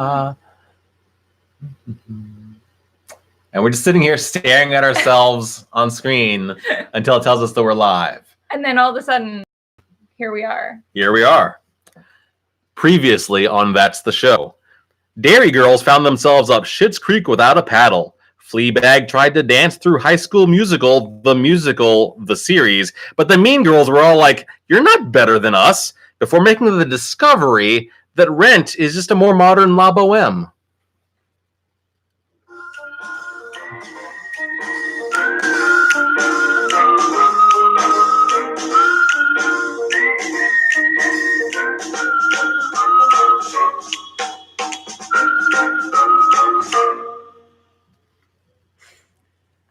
And we're just sitting here staring at ourselves on screen until it tells us that we're live. And then all of a sudden, here we are. Here we are. Previously on That's the Show. Dairy girls found themselves up Schitt's Creek without a paddle. Fleabag tried to dance through High School Musical, the series, but the mean girls were all like, "You're not better than us," before making the discovery that Rent is just a more modern La Boheme.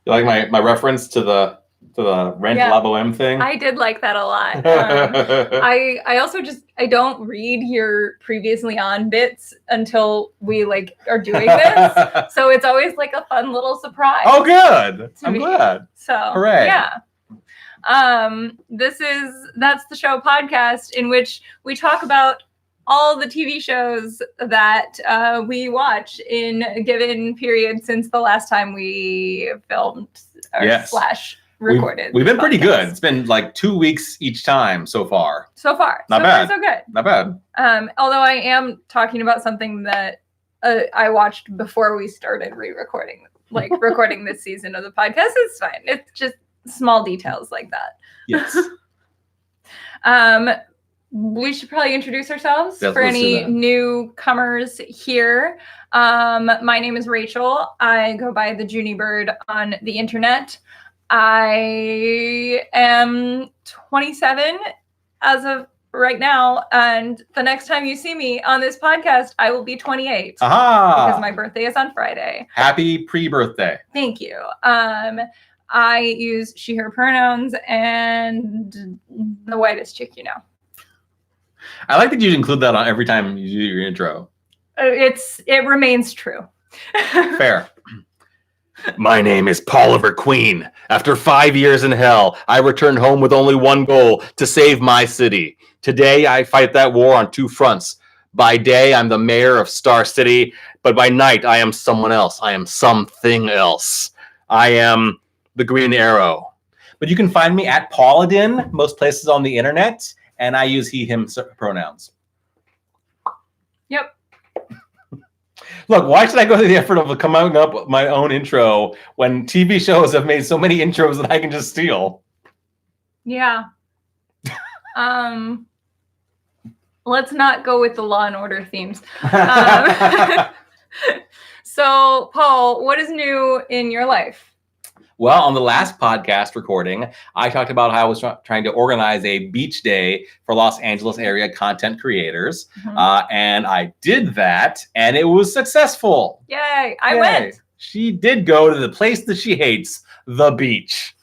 You like my reference to the Rent La Boheme thing? I did like that a lot. I also I don't read your previously on bits until we are doing this. So it's always like a fun little surprise. Oh, good. I'm glad. So hooray. Yeah. That's the Show podcast in which we talk about all the TV shows that we watch in a given period since the last time we filmed / recorded. We've been pretty good. It's been like 2 weeks each time so far. Not bad. So good. Not bad. Although I am talking about something that I watched before we started re-recording, recording this season of the podcast. It's fine. It's just small details like that. Yes. We should probably introduce ourselves for any newcomers here. My name is Rachel. I go by the Junie Bird on the internet. I am 27 as of right now, and the next time you see me on this podcast, I will be 28. Aha! Because my birthday is on Friday. Happy pre-birthday. Thank you. I use she, her pronouns, and the whitest chick you know. I like that you include that on every time you do your intro. It remains true. Fair. My name is Poliver Queen. After 5 years in hell, I returned home with only one goal: to save my city. Today, I fight that war on two fronts. By day, I'm the mayor of Star City, but by night, I am someone else. I am something else. I am the Green Arrow. But you can find me at Pauladin, most places on the internet, and I use he, him pronouns. Yep. Look, why should I go through the effort of coming up with my own intro when TV shows have made so many intros that I can just steal? Yeah. Let's not go with the Law and Order themes. So, Paul, what is new in your life? Well, on the last podcast recording, I talked about how I was trying to organize a beach day for Los Angeles area content creators. Mm-hmm. And I did that, and it was successful. Yay, I went. She did go to the place that she hates, the beach.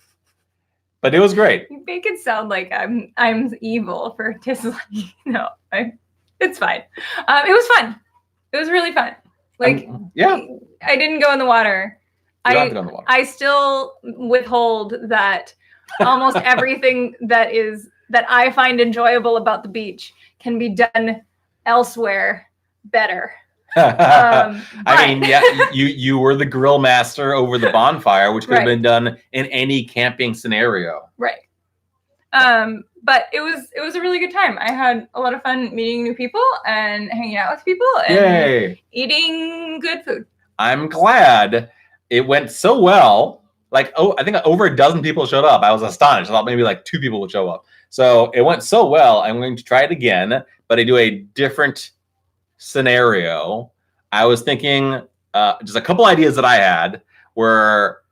But it was great. You make it sound like I'm evil for disliking. No, it's fine. It was fun. It was really fun. I didn't go in the water. I still withhold that almost everything that I find enjoyable about the beach can be done elsewhere better. You were the grill master over the bonfire, which could have been done in any camping scenario. Right. But it was a really good time. I had a lot of fun meeting new people and hanging out with people and eating good food. I'm glad. It went so well. I think over a dozen people showed up. I was astonished. I thought maybe 2 people would show up. So it went so well. I'm going to try it again, but I do a different scenario. I was thinking just a couple ideas that I had where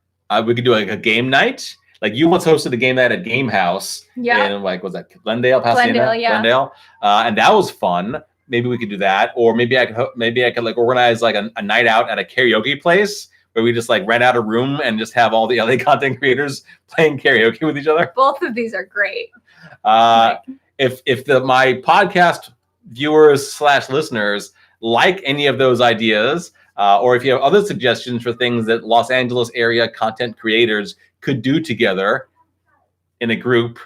we could do a game night. You once hosted a game night at Game House. Yeah. In was that Glendale, Pasadena? Glendale, yeah. Glendale. And that was fun. Maybe we could do that. Or maybe I could organize a night out at a karaoke place where we just rent out a room and just have all the LA content creators playing karaoke with each other. Both of these are great. If my podcast viewers / listeners like any of those ideas, or if you have other suggestions for things that Los Angeles area content creators could do together in a group,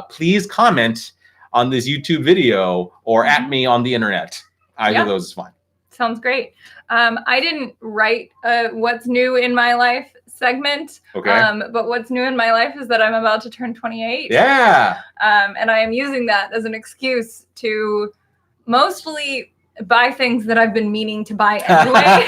please comment on this YouTube video or at me on the internet. Either of those is fine. Sounds great. I didn't write what's new in my life segment. Okay. But what's new in my life is that I'm about to turn 28. Yeah. And I am using that as an excuse to mostly buy things that I've been meaning to buy anyway.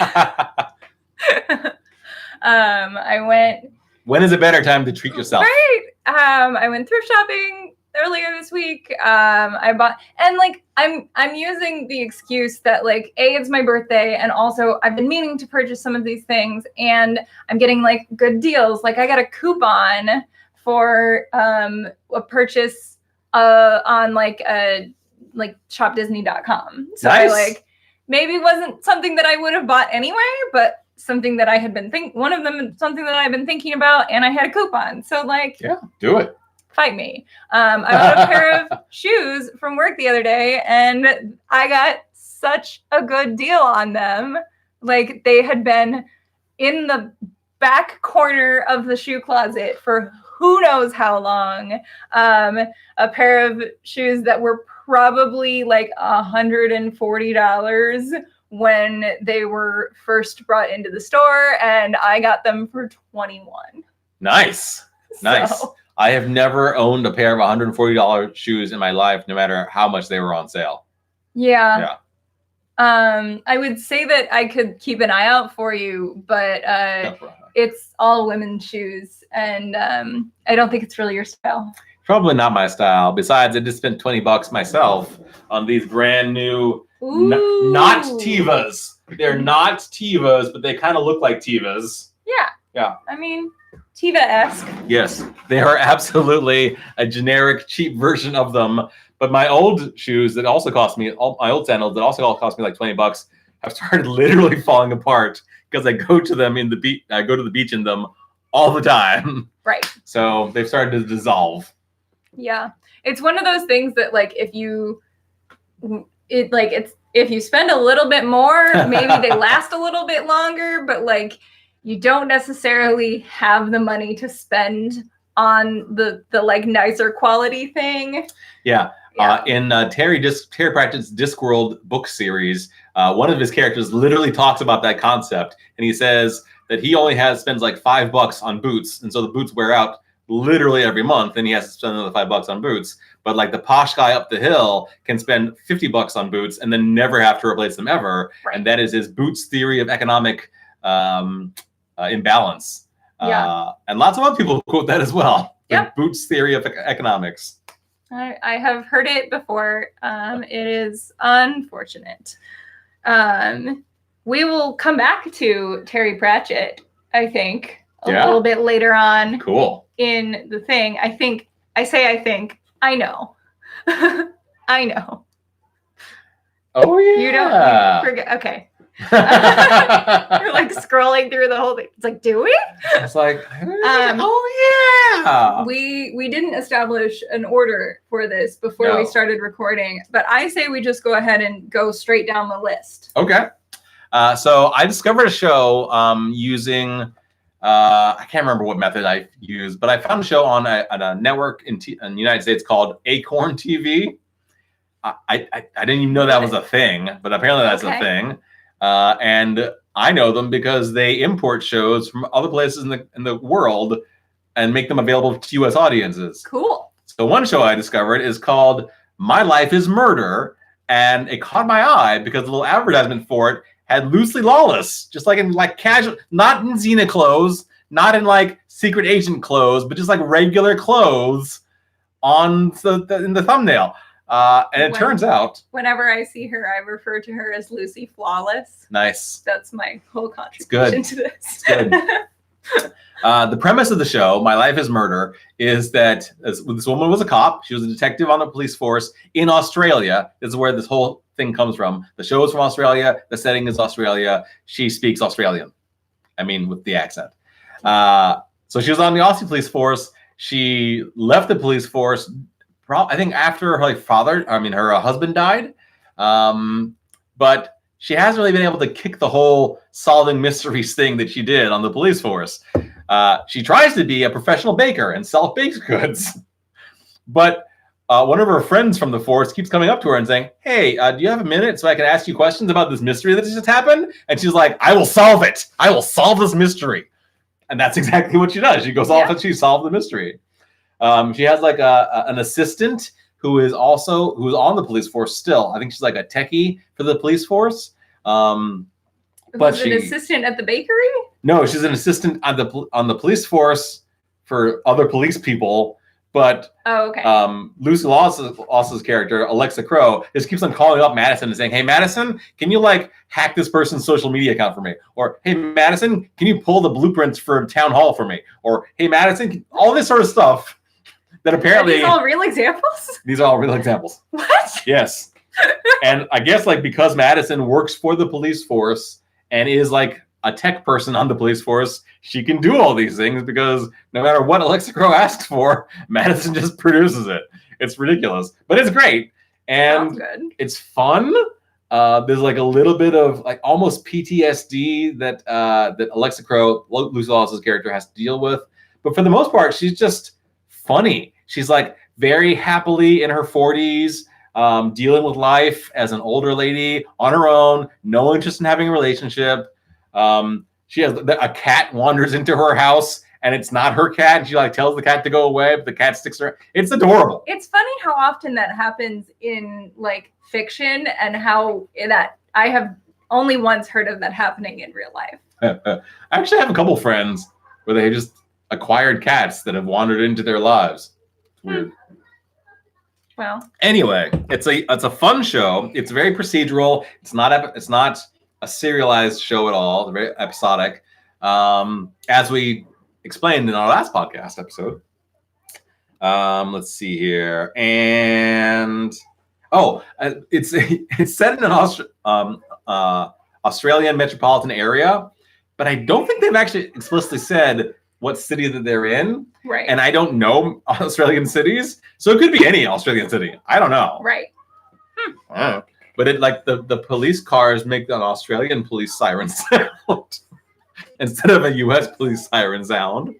I went. When is a better time to treat yourself? Right. I went thrift shopping earlier this week. I bought, and like I'm using the excuse that like it's my birthday, and also I've been meaning to purchase some of these things, and I'm getting like good deals. Like I got a coupon for a purchase on like shopdisney.com. So nice. I like maybe wasn't something that I would have bought anyway, but something that I had been one of them, something that I've been thinking about, and I had a coupon. So like, yeah, do it. Fight me. I bought a pair of shoes from work the other day, and I got such a good deal on them. Like they had been in the back corner of the shoe closet for who knows how long. A pair of shoes that were probably like $140 when they were first brought into the store, and I got them for $21. Nice. Nice. So, I have never owned a pair of $140 shoes in my life, no matter how much they were on sale. Yeah. I would say that I could keep an eye out for you, but it's all women's shoes, and I don't think it's really your style. Probably not my style. Besides, I just spent $20 myself on these brand new, not Tevas. They're not Tevas, but they kind of look like Tevas. Yeah. Yeah. I mean, Teva-esque. Yes, they are absolutely a generic, cheap version of them. But my old shoes that also cost me, my old sandals that also cost me like $20, have started literally falling apart because I go to them in the beach. I go to the beach in them all the time. Right. So they've started to dissolve. Yeah, it's one of those things that like if you spend a little bit more, maybe they last a little bit longer, but like you don't necessarily have the money to spend on the like nicer quality thing. Yeah. In Terry Pratchett's Discworld book series, one of his characters literally talks about that concept, and he says that he only spends like $5 on boots, and so the boots wear out literally every month, and he has to spend another $5 on boots. But like the posh guy up the hill can spend $50 on boots and then never have to replace them ever. Right. And that is his boots theory of economic imbalance. Yeah. And lots of other people quote that as well. Yep. The boots theory of economics. I have heard it before. It is unfortunate. We will come back to Terry Pratchett, I think, a little bit later on. Cool. In the thing. I know. I know. Oh, yeah. You don't forget. Okay. You're like scrolling through the whole thing. It's like, do we? It's like, oh, yeah. We didn't establish an order for this before we started recording, but I say we just go ahead and go straight down the list. Okay. So I discovered a show using... I can't remember what method I used, but I found a show on a network in the United States called Acorn TV. I didn't even know that was a thing, but apparently that's a thing. And I know them because they import shows from other places in the world and make them available to U.S. audiences. Cool. So one show I discovered is called My Life is Murder, and it caught my eye because the little advertisement for it had Loosely Lawless, just like in like casual, not in Xena clothes, not in like secret agent clothes, but just like regular clothes in the thumbnail. And it turns out, whenever I see her, I refer to her as Lucy Flawless. Nice. That's my whole contribution to this. It's good. The premise of the show, My Life is Murder, is that this woman was a cop. She was a detective on the police force in Australia. This is where this whole thing comes from. The show is from Australia. The setting is Australia. She speaks Australian. I mean, with the accent. So she was on the Aussie police force. She left the police force, I think after her husband died. But she hasn't really been able to kick the whole solving mysteries thing that she did on the police force. She tries to be a professional baker and sell baked goods. But one of her friends from the force keeps coming up to her and saying, hey, do you have a minute so I can ask you questions about this mystery that just happened? And she's like, I will solve it. I will solve this mystery. And that's exactly what she does. She goes off and she solves the mystery. She has like an assistant who is on the police force still. I think she's like a techie for the police force. But she's an assistant at the bakery? No, she's an assistant on the police force for other police people. But Lucy Lawless's character, Alexa Crow, just keeps on calling up Madison and saying, hey, Madison, can you like hack this person's social media account for me? Or, hey, Madison, can you pull the blueprints for town hall for me? Or, hey, Madison, all this sort of stuff that apparently... Are these all real examples? These are all real examples. What? Yes. And I guess like because Madison works for the police force and is like a tech person on the police force, she can do all these things because no matter what Alexa Crow asks for, Madison just produces it. It's ridiculous, but it's great. And it's fun. There's like a little bit of like almost PTSD that Alexa Crow, Lucy Lawless's character, has to deal with. But for the most part, she's just funny. She's like very happily in her 40s, dealing with life as an older lady on her own, no interest in having a relationship. She has a cat wanders into her house and it's not her cat. And she like tells the cat to go away, but the cat sticks to her. It's adorable. It's funny how often that happens in like fiction and how that I have only once heard of that happening in real life. I actually have a couple friends where they just acquired cats that have wandered into their lives. It's weird. Well, anyway, it's a fun show. It's very procedural. It's not a serialized show at all. It's very episodic. As we explained in our last podcast episode. Let's see here. And it's set in an Australian metropolitan area, but I don't think they've actually explicitly said what city that they're in. Right. And I don't know Australian cities, so it could be any Australian city. I don't know. Right. But it like the police cars make an Australian police siren sound instead of a U.S. police siren sound.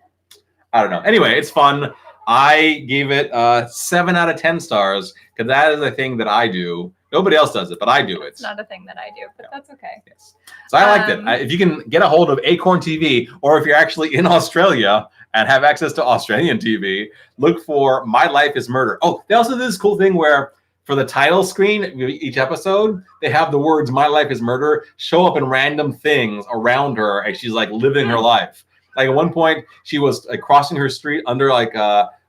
I don't know. Anyway, it's fun. I gave it 7 out of 10 stars because that is a thing that I do. Nobody else does it, but I do it. It's not a thing that I do, but that's okay. Yes. So I liked it. If you can get a hold of Acorn TV, or if you're actually in Australia and have access to Australian TV, look for My Life is Murder. Oh, they also do this cool thing where for the title screen of each episode, they have the words "My Life is Murder" show up in random things around her as she's like living her life. Like at one point, she was like crossing her street under like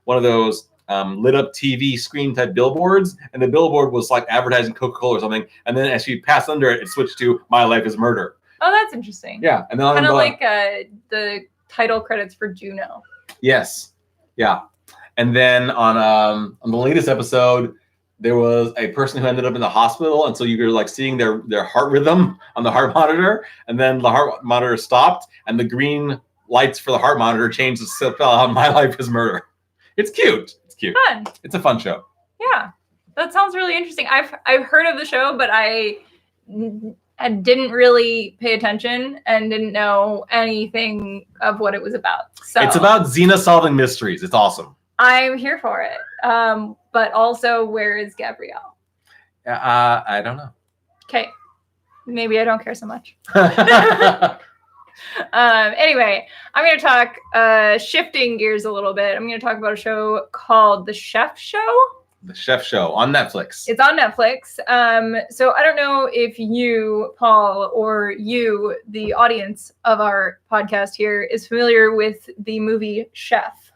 one of those lit up TV screen type billboards, and the billboard was like advertising Coca-Cola or something. And then as she passed under it, it switched to "My Life is Murder." Oh, that's interesting. Yeah, and then kind of like the title credits for Juno. Yes, yeah. And then on the latest episode, there was a person who ended up in the hospital, and so you were like seeing their heart rhythm on the heart monitor, and then the heart monitor stopped, and the green lights for the heart monitor changed to spell out "My Life is Murder." It's cute. It's cute. Fun. It's a fun show. Yeah, that sounds really interesting. I've heard of the show, but I didn't really pay attention and didn't know anything of what it was about. So it's about Xena solving mysteries. It's awesome. I'm here for it. But also, where is Gabrielle? I don't know. Okay, maybe I don't care so much. Anyway, I'm going to talk, shifting gears a little bit. I'm going to talk about a show called The Chef Show. The Chef Show on Netflix. It's on Netflix. So I don't know if you, Paul, or you, the audience of our podcast here, is familiar with the movie Chef.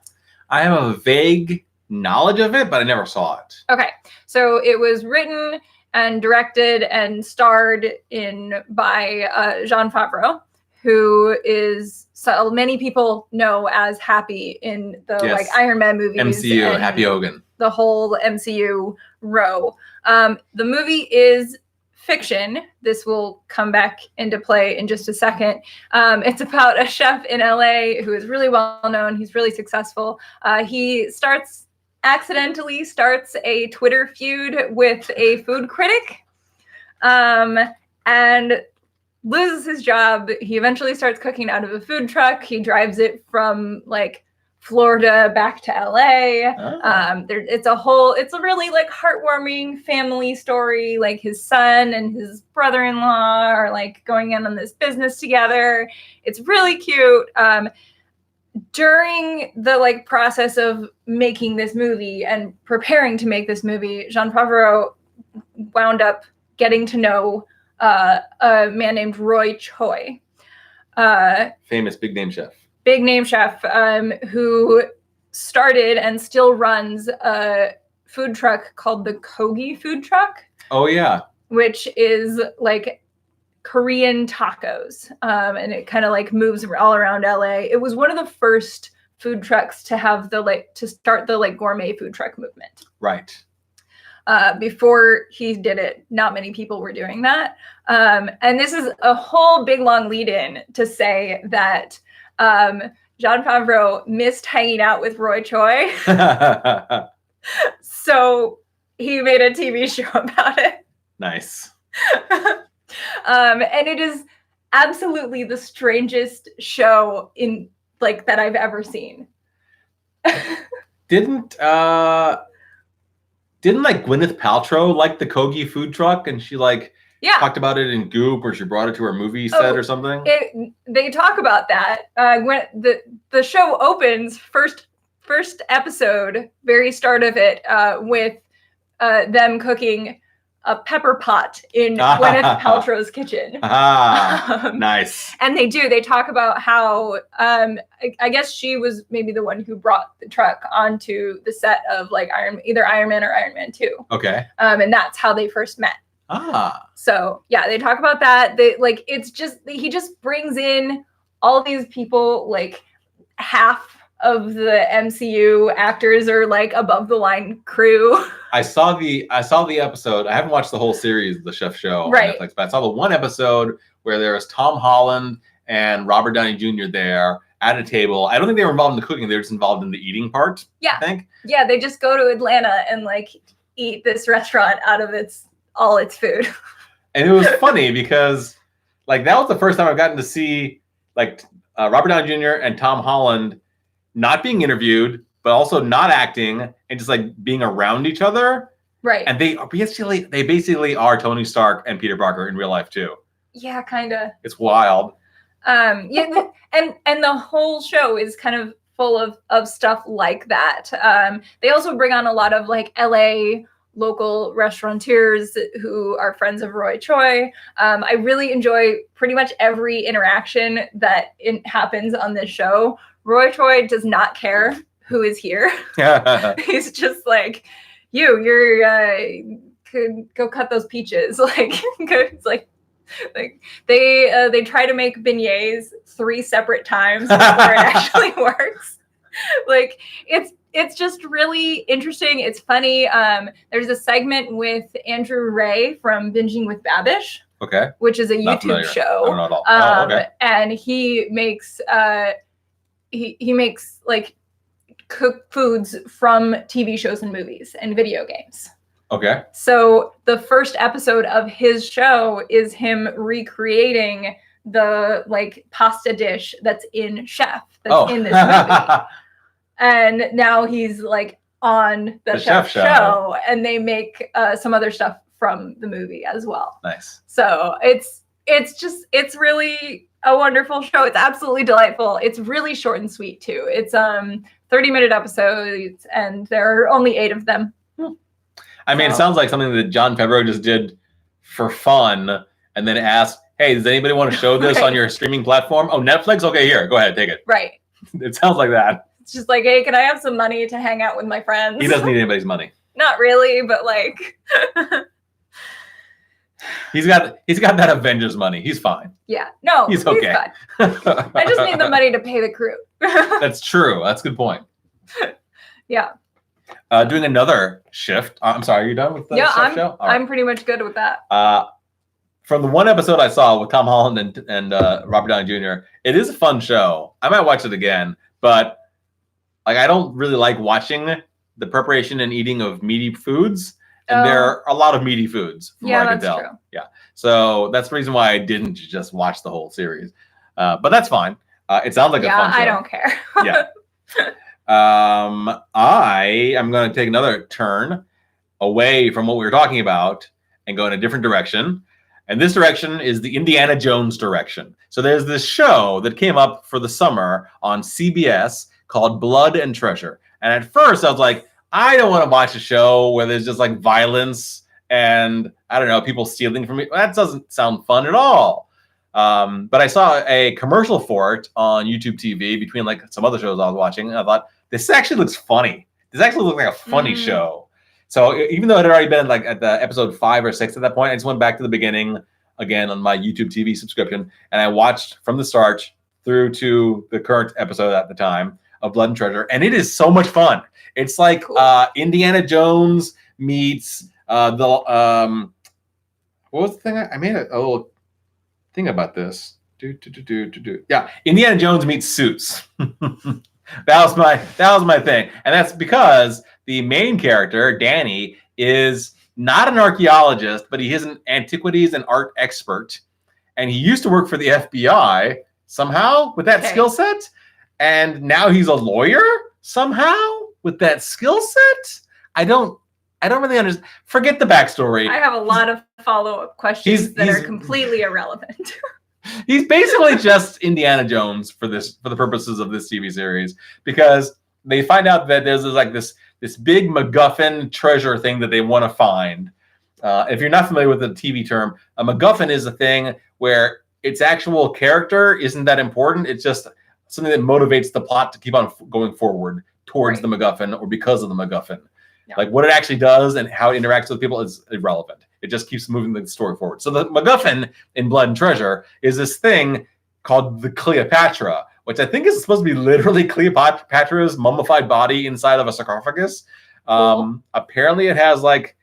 I have a vague knowledge of it, but I never saw it. Okay. So it was written and directed and starred in by Jon Favreau, who is so many people know as Happy in the like Iron Man movies. MCU, Happy Hogan. The whole MCU row. The movie is fiction. This will come back into play in just a second. It's about a chef in LA who is really well known. He's really successful. He accidentally starts a Twitter feud with a food critic, and loses his job. He eventually starts cooking out of a food truck. He drives it from like Florida back to LA. Oh. It's a really like heartwarming family story. Like his son and his brother-in-law are like going in on this business together. It's really cute. During the like process of making this movie and preparing to make this movie, Jon Favreau wound up getting to know a man named Roy Choi. Famous big name chef. Big name chef who started and still runs a food truck called the Kogi food truck. Oh, yeah. Which is like Korean tacos. And it kind of like moves all around LA. It was one of the first food trucks to have to start the like gourmet food truck movement. Right. Before he did it, not many people were doing that. And this is a whole big long lead in to say that Jon Favreau missed hanging out with Roy Choi. So he made a TV show about it. Nice. And it is absolutely the strangest show in like that I've ever seen. Didn't like Gwyneth Paltrow like the Kogi food truck, and she like talked about it in Goop, or she brought it to her movie set or something? They talk about that. When the show opens, first episode, very start of it, with them cooking a pepper pot in Gwyneth Paltrow's kitchen. Nice. And they talk about how I guess she was maybe the one who brought the truck onto the set of like either Iron Man or Iron Man 2. Okay. And that's how they first met. So yeah, they talk about that. He just brings in all these people, like half of the MCU actors are like above the line crew. I saw the episode. I haven't watched the whole series of the Chef Show on Netflix, but I saw the one episode where there was Tom Holland and Robert Downey Jr. there at a table. I don't think they were involved in the cooking. They were just involved in the eating part. Yeah. I think. Yeah, they just go to Atlanta and like eat this restaurant out of all its food. And it was funny because like that was the first time I've gotten to see like Robert Downey Jr. and Tom Holland not being interviewed, but also not acting and just like being around each other. Right. And they basically are Tony Stark and Peter Parker in real life too. Yeah, kind of. It's wild. Yeah, and the whole show is kind of full of stuff like that. They also bring on a lot of like LA local restaurateurs who are friends of Roy Choi. I really enjoy pretty much every interaction that happens on this show. Roy Choi does not care who is here. He's just like, you're go cut those peaches. Like, it's like they try to make beignets 3 separate times before it actually works. Like it's just really interesting. It's funny. There's a segment with Andrew Ray from Binging with Babish. Okay. Which is a YouTube show. I don't know at all. Okay. And he makes he makes like cooked foods from TV shows and movies and video games. Okay. So the first episode of his show is him recreating the like pasta dish that's in Chef, that's in this movie. And now he's like on the Chef show, and they make some other stuff from the movie as well. Nice. So it's really a wonderful show. It's absolutely delightful. It's really short and sweet too. It's 30-minute episodes, and there are only 8 of them. I mean, it sounds like something that Jon Favreau just did for fun, and then asked, "Hey, does anybody want to show this on your streaming platform? Oh, Netflix? Okay, here, go ahead, take it." Right. It sounds like that. It's just like, hey, can I have some money to hang out with my friends? He doesn't need anybody's money. Not really, but like. He's got that Avengers money. He's fine. Yeah. No, he's okay. Fine. I just need the money to pay the crew. That's true. That's a good point. Yeah. Doing another shift. I'm sorry, are you done with the Chef show? Right. I'm pretty much good with that. From the one episode I saw with Tom Holland and Robert Downey Jr., it is a fun show. I might watch it again, but like I don't really like watching the preparation and eating of meaty foods. And there are a lot of meaty foods, from what I can tell. True. Yeah. So that's the reason why I didn't just watch the whole series. But that's fine. It sounds like a fun show. I don't care. Yeah. I am going to take another turn away from what we were talking about and go in a different direction. And this direction is the Indiana Jones direction. So there's this show that came up for the summer on CBS called Blood and Treasure. And at first I was like, I don't want to watch a show where there's just like violence and, I don't know, people stealing from me. That doesn't sound fun at all. But I saw a commercial for it on YouTube TV between like some other shows I was watching. And I thought, this actually looks funny. This actually looks like a funny show. So even though it had already been like at the episode 5 or 6 at that point, I just went back to the beginning again on my YouTube TV subscription. And I watched from the start through to the current episode at the time of Blood and Treasure. And it is so much fun. It's like Indiana Jones meets what was the thing? I made a little thing about this. Yeah, Indiana Jones meets Suits. That was my thing. And that's because the main character, Danny, is not an archaeologist, but he is an antiquities and art expert. And he used to work for the FBI somehow with that skill set. And now he's a lawyer somehow with that skill set. I don't really understand. Forget the backstory. I have a lot of follow-up questions that are completely irrelevant. He's basically just Indiana Jones for the purposes of this TV series, because they find out that there's this big MacGuffin treasure thing that they want to find. If you're not familiar with the TV term, a MacGuffin is a thing where its actual character isn't that important. It's just something that motivates the plot to keep on going forward towards the MacGuffin or because of the MacGuffin. Yeah. Like what it actually does and how it interacts with people is irrelevant. It just keeps moving the story forward. So the MacGuffin in Blood and Treasure is this thing called the Cleopatra, which I think is supposed to be literally Cleopatra's mummified body inside of a sarcophagus. Apparently it has like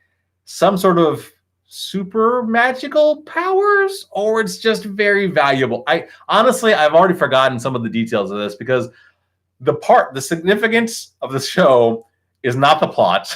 some sort of super magical powers, or it's just very valuable. I've already forgotten some of the details of this, because the significance of the show is not the plot.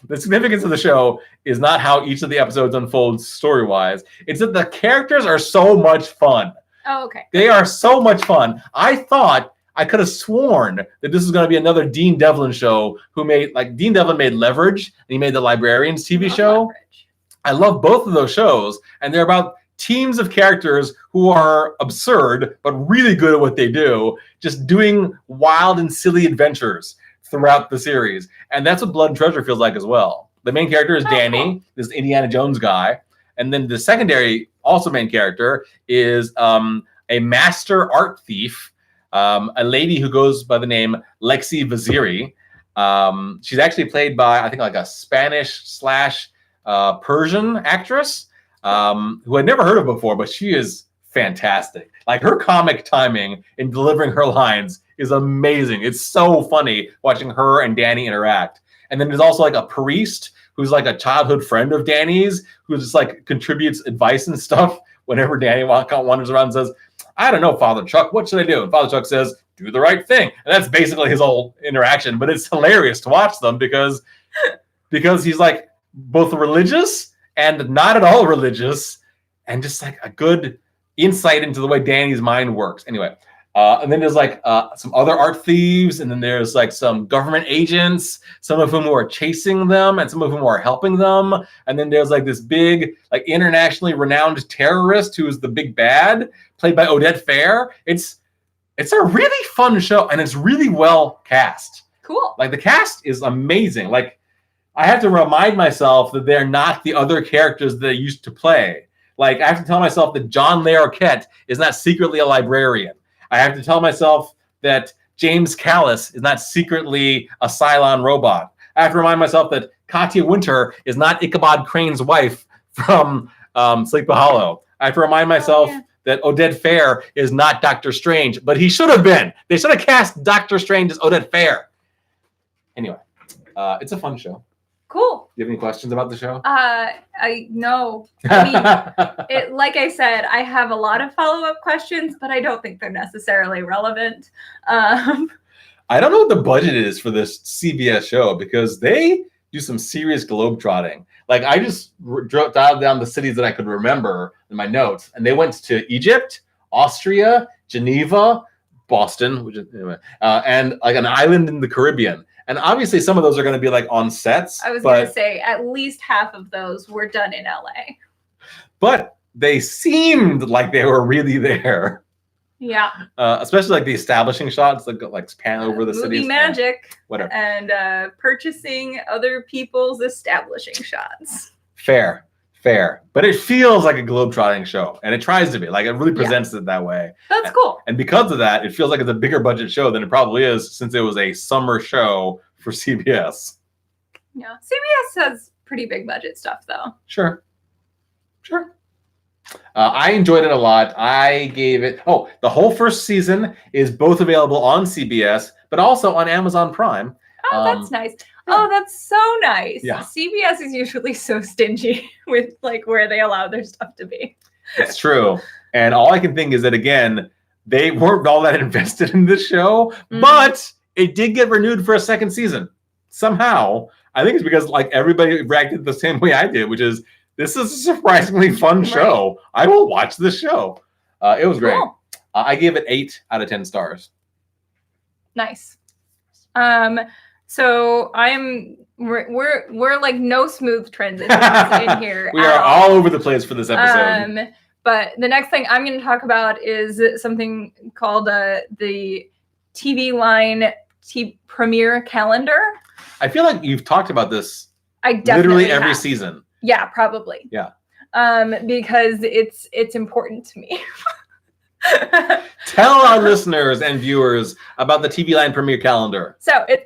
The significance of the show is not how each of the episodes unfolds story-wise. It's that the characters are so much fun. Oh, okay. They are so much fun. I could have sworn that this was going to be another Dean Devlin show Dean Devlin made Leverage, and he made the Librarians TV show. Leverage. I love both of those shows, and they're about teams of characters who are absurd, but really good at what they do, just doing wild and silly adventures throughout the series. And that's what Blood and Treasure feels like as well. The main character is Danny, this Indiana Jones guy. And then the secondary, also main character, is a master art thief, a lady who goes by the name Lexi Vaziri. She's actually played by, I think, like a Spanish/Persian actress who I'd never heard of before, but she is fantastic. Like her comic timing in delivering her lines is amazing. It's so funny watching her and Danny interact. And then there's also like a priest who's like a childhood friend of Danny's, who just like contributes advice and stuff whenever Danny wanders around and says, I don't know, Father Chuck, what should I do? And Father Chuck says, do the right thing. And that's basically his whole interaction. But it's hilarious to watch them because he's like both religious and not at all religious, and just like a good insight into the way Danny's mind works. Anyway, and then there's like some other art thieves, and then there's like some government agents, some of whom are chasing them and some of whom are helping them. And then there's like this big, like internationally renowned terrorist who is the big bad, played by Odette Fair. It's a really fun show, and it's really well cast. Cool. Like the cast is amazing. Like I have to remind myself that they're not the other characters that I used to play. Like I have to tell myself that John Larroquette is not secretly a librarian. I have to tell myself that James Callis is not secretly a Cylon robot. I have to remind myself that Katya Winter is not Ichabod Crane's wife from Sleepy Hollow. I have to remind myself that Odette Fair is not Doctor Strange, but he should have been. They should have cast Doctor Strange as Odette Fair. Anyway, it's a fun show. Cool. Do you have any questions about the show? No. I mean, like I said, I have a lot of follow-up questions, but I don't think they're necessarily relevant. I don't know what the budget is for this CBS show, because they do some serious globetrotting. Like I just dialed down the cities that I could remember in my notes, and they went to Egypt, Austria, Geneva, Boston, which is anyway, and like an island in the Caribbean. And obviously some of those are going to be like on sets. I was going to say at least half of those were done in LA. But they seemed like they were really there. Yeah. Especially like the establishing shots that like pan over the city. Movie magic. Whatever. And purchasing other people's establishing shots. Fair. But it feels like a globetrotting show. And it tries to be. Like it really presents it that way. That's cool. And because of that, it feels like it's a bigger budget show than it probably is, since it was a summer show for CBS. Yeah. CBS has pretty big budget stuff though. Sure. I enjoyed it a lot. I gave it... Oh, the whole first season is both available on CBS, but also on Amazon Prime. Oh, that's nice. Oh, that's so nice. Yeah. CBS is usually so stingy with like where they allow their stuff to be. It's true. And all I can think is that, again, they weren't all that invested in this show, but it did get renewed for a second season. Somehow. I think it's because like everybody reacted the same way I did, which is, this is a surprisingly fun show. I will watch this show. It was great. Cool. I gave it 8 out of 10 stars. Nice. So we're like no smooth transitions in here. We are all over the place for this episode. But the next thing I'm going to talk about is something called the TVline premiere calendar. I feel like you've talked about this literally every season. Yeah, probably. Yeah. Because it's important to me. Tell our listeners and viewers about the TVline premiere calendar. So they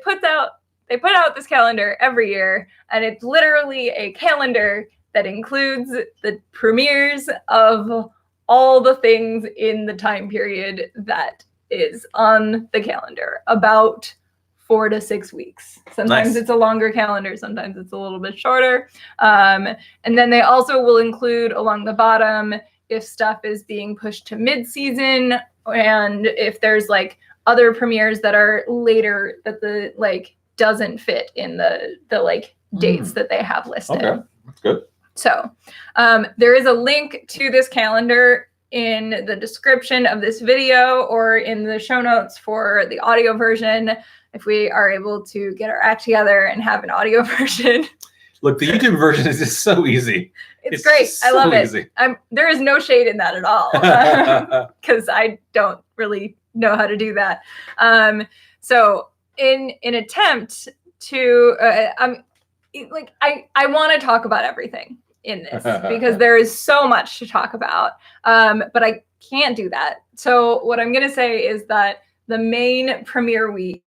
put out this calendar every year, and it's literally a calendar that includes the premieres of all the things in the time period that is on the calendar, about 4 to 6 weeks. Sometimes it's a longer calendar, sometimes it's a little bit shorter. And then they also will include along the bottom if stuff is being pushed to mid-season, and if there's like other premieres that are later that the like doesn't fit in the like dates that they have listed. Okay, that's good. So there is a link to this calendar in the description of this video or in the show notes for the audio version, if we are able to get our act together and have an audio version. Look, the YouTube version is just so easy. It's great. So I love easy. it. There is no shade in that at all, because I don't really know how to do that. So in an attempt to, I want to talk about everything in this because there is so much to talk about, but I can't do that. So what I'm going to say is that the main premiere week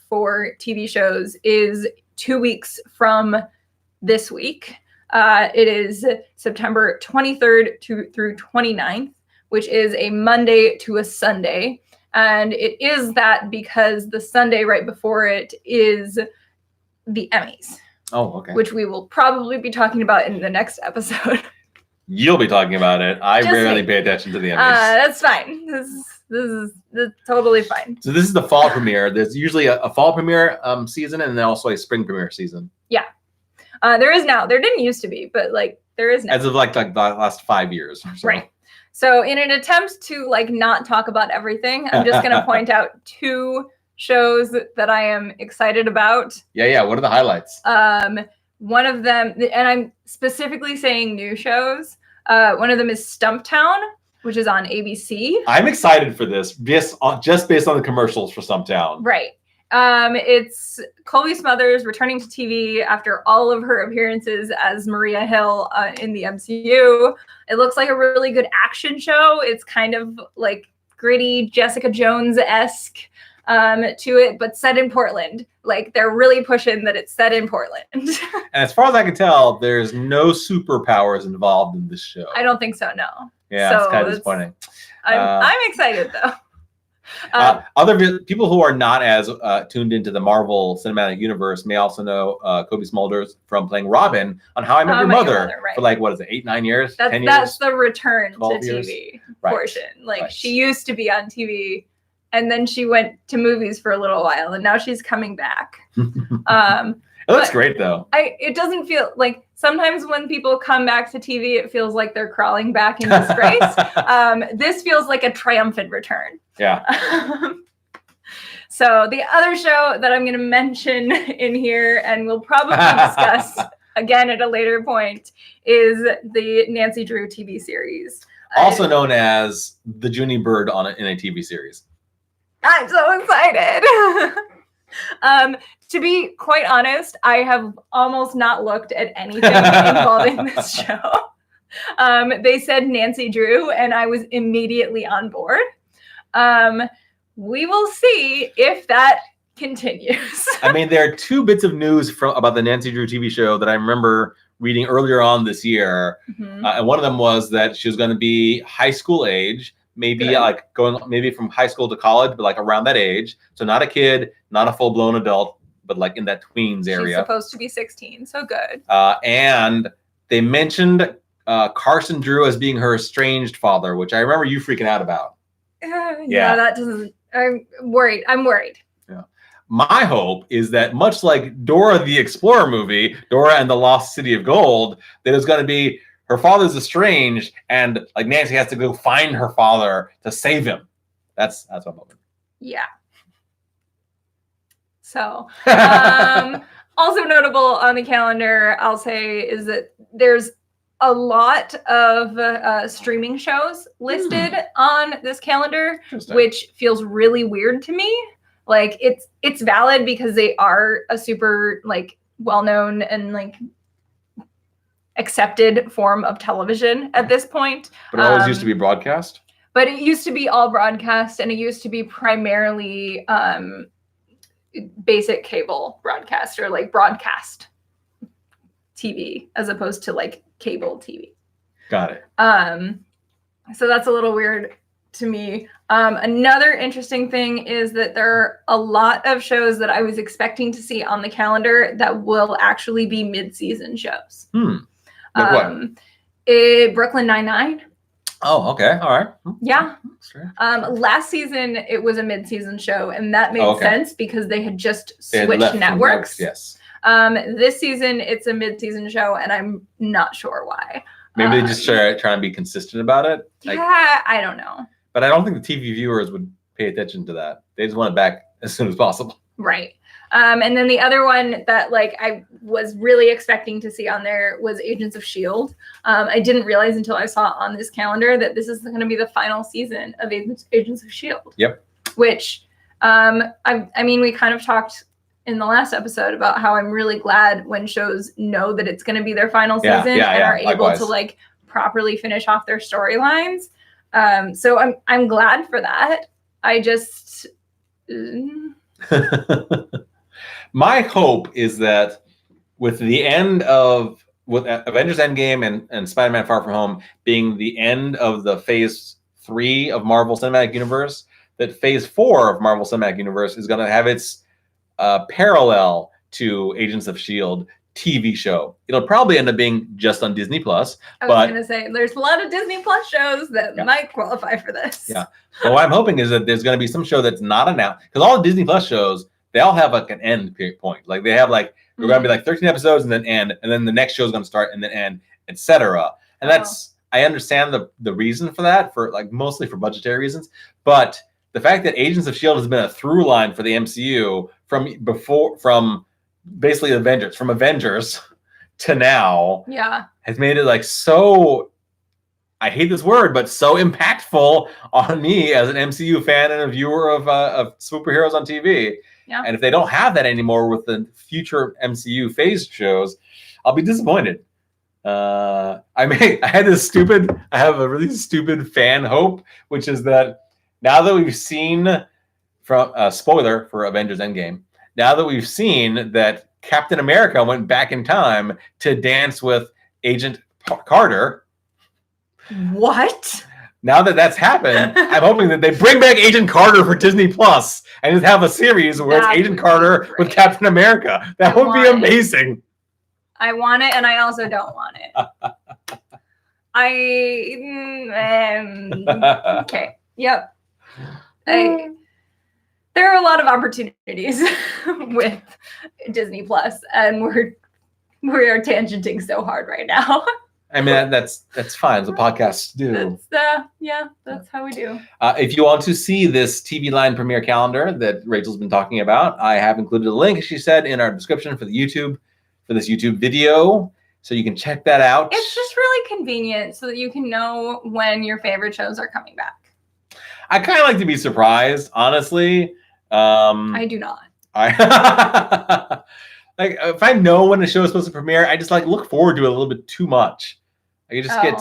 for TV shows is 2 weeks from this week. It is September 23rd through 29th, which is a Monday to a Sunday. And it is that because the Sunday right before it is the Emmys. Oh, okay. Which we will probably be talking about in the next episode. You'll be talking about it. I rarely pay attention to the Emmys. That's fine. This is totally fine. So this is the fall premiere. There's usually a fall premiere season and then also a spring premiere season. Yeah. There is now. There didn't used to be, but like there is now. As of like the last 5 years. So. Right. So in an attempt to like not talk about everything, I'm just going to point out 2 shows that I am excited about. Yeah. What are the highlights? One of them, and I'm specifically saying new shows. One of them is Stumptown, which is on ABC. I'm excited for this, just based on the commercials for Stumptown. Right. It's Colby Smuthers returning to TV after all of her appearances as Maria Hill in the MCU. It looks like a really good action show. It's kind of like gritty Jessica Jones-esque to it, but set in Portland. Like they're really pushing that it's set in Portland. And as far as I can tell, there's no superpowers involved in this show. I don't think so, no. Yeah, it's kind of disappointing. I'm excited though. Other people who are not as tuned into the Marvel Cinematic Universe may also know Kobe Smulders from playing Robin on How I Met Your Mother right. for like, what is it, 8, 9 years? 10 years? That's the return to years? TV portion. Like she used to be on TV and then she went to movies for a little while and now she's coming back. And looks great though. It doesn't feel like sometimes when people come back to TV, it feels like they're crawling back in disgrace. This feels like a triumphant return. Yeah. So the other show that I'm going to mention in here, and we'll probably discuss again at a later point, is the Nancy Drew TV series. Also known as the Junie Bird in a TV series. I'm so excited. To be quite honest, I have almost not looked at anything involving this show. They said Nancy Drew, and I was immediately on board. We will see if that continues. I mean, there are 2 bits of news about the Nancy Drew TV show that I remember reading earlier on this year. Mm-hmm. And one of them was that she was going to be high school age, maybe like going maybe from high school to college, but like around that age. So not a kid, not a full-blown adult, but like in that tweens area. She's supposed to be 16, so good. And they mentioned Carson Drew as being her estranged father, which I remember you freaking out about. Yeah, that doesn't. I'm worried. Yeah. My hope is that much like Dora the Explorer movie, Dora and the Lost City of Gold, that is going to be her father's estranged, and like Nancy has to go find her father to save him. That's what I'm hoping. Yeah. So, also notable on the calendar, I'll say, is that there's a lot of streaming shows listed on this calendar, which feels really weird to me. Like it's valid because they are a super like well-known and like accepted form of television at this point. But it always used to be broadcast. But it used to be all broadcast, and it used to be primarily basic cable broadcast, or like broadcast TV, as opposed to like cable TV. Got it. So that's a little weird to me. Another interesting thing is that there are a lot of shows that I was expecting to see on the calendar that will actually be mid-season shows. Like what? Brooklyn Nine-Nine. Oh, okay. All right. Yeah. Sure. Last season, it was a mid-season show, and that made sense because they had just switched networks. Yes. This season, it's a mid-season show, and I'm not sure why. Maybe they just try to be consistent about it. Yeah, I don't know. But I don't think the TV viewers would pay attention to that. They just want it back as soon as possible. Right. And then the other one that like I was really expecting to see on there was Agents of S.H.I.E.L.D. I didn't realize until I saw on this calendar that this is going to be the final season of Agents of S.H.I.E.L.D. Yep. Which, I mean, we kind of talked in the last episode about how I'm really glad when shows know that it's going to be their final season and are able to like properly finish off their storylines. So I'm glad for that. I just. My hope is that with the end of Avengers Endgame and Spider-Man Far From Home being the end of the phase 3 of Marvel Cinematic Universe, that phase 4 of Marvel Cinematic Universe is going to have its parallel to Agents of S.H.I.E.L.D. TV show. It'll probably end up being just on Disney Plus. I was going to say, there's a lot of Disney Plus shows that might qualify for this. Yeah. So what I'm hoping is that there's going to be some show that's not announced, because all the Disney Plus shows, they all have like an end point. Like they have like, we're going to be like 13 episodes and then end, and then the next show is going to start and then end, etc. And that's, I understand the reason for that, for like mostly for budgetary reasons, but the fact that Agents of S.H.I.E.L.D. has been a through line for the MCU from basically Avengers to now, has made it like so, I hate this word, but so impactful on me as an MCU fan and a viewer of superheroes on TV. Yeah. And if they don't have that anymore with the future MCU phase shows, I'll be disappointed. I have a really stupid fan hope, which is that now that we've seen from spoiler for Avengers Endgame, now that we've seen that Captain America went back in time to dance with Agent Carter. What? Now that that's happened, I'm hoping that they bring back Agent Carter for Disney Plus and just have a series where it's Agent Carter with Captain America. That would be amazing. I want it, and I also don't want it. Okay. Yep. there are a lot of opportunities with Disney Plus, and we are tangenting so hard right now. I mean, that's fine. That's what podcasts do. That's how we do. If you want to see this TVline premiere calendar that Rachel's been talking about, I have included a link, she said, in our description for this YouTube video, so you can check that out. It's just really convenient so that you can know when your favorite shows are coming back. I kind of like to be surprised, honestly. I do not. Like, if I know when a show is supposed to premiere, I just look forward to it a little bit too much. I just get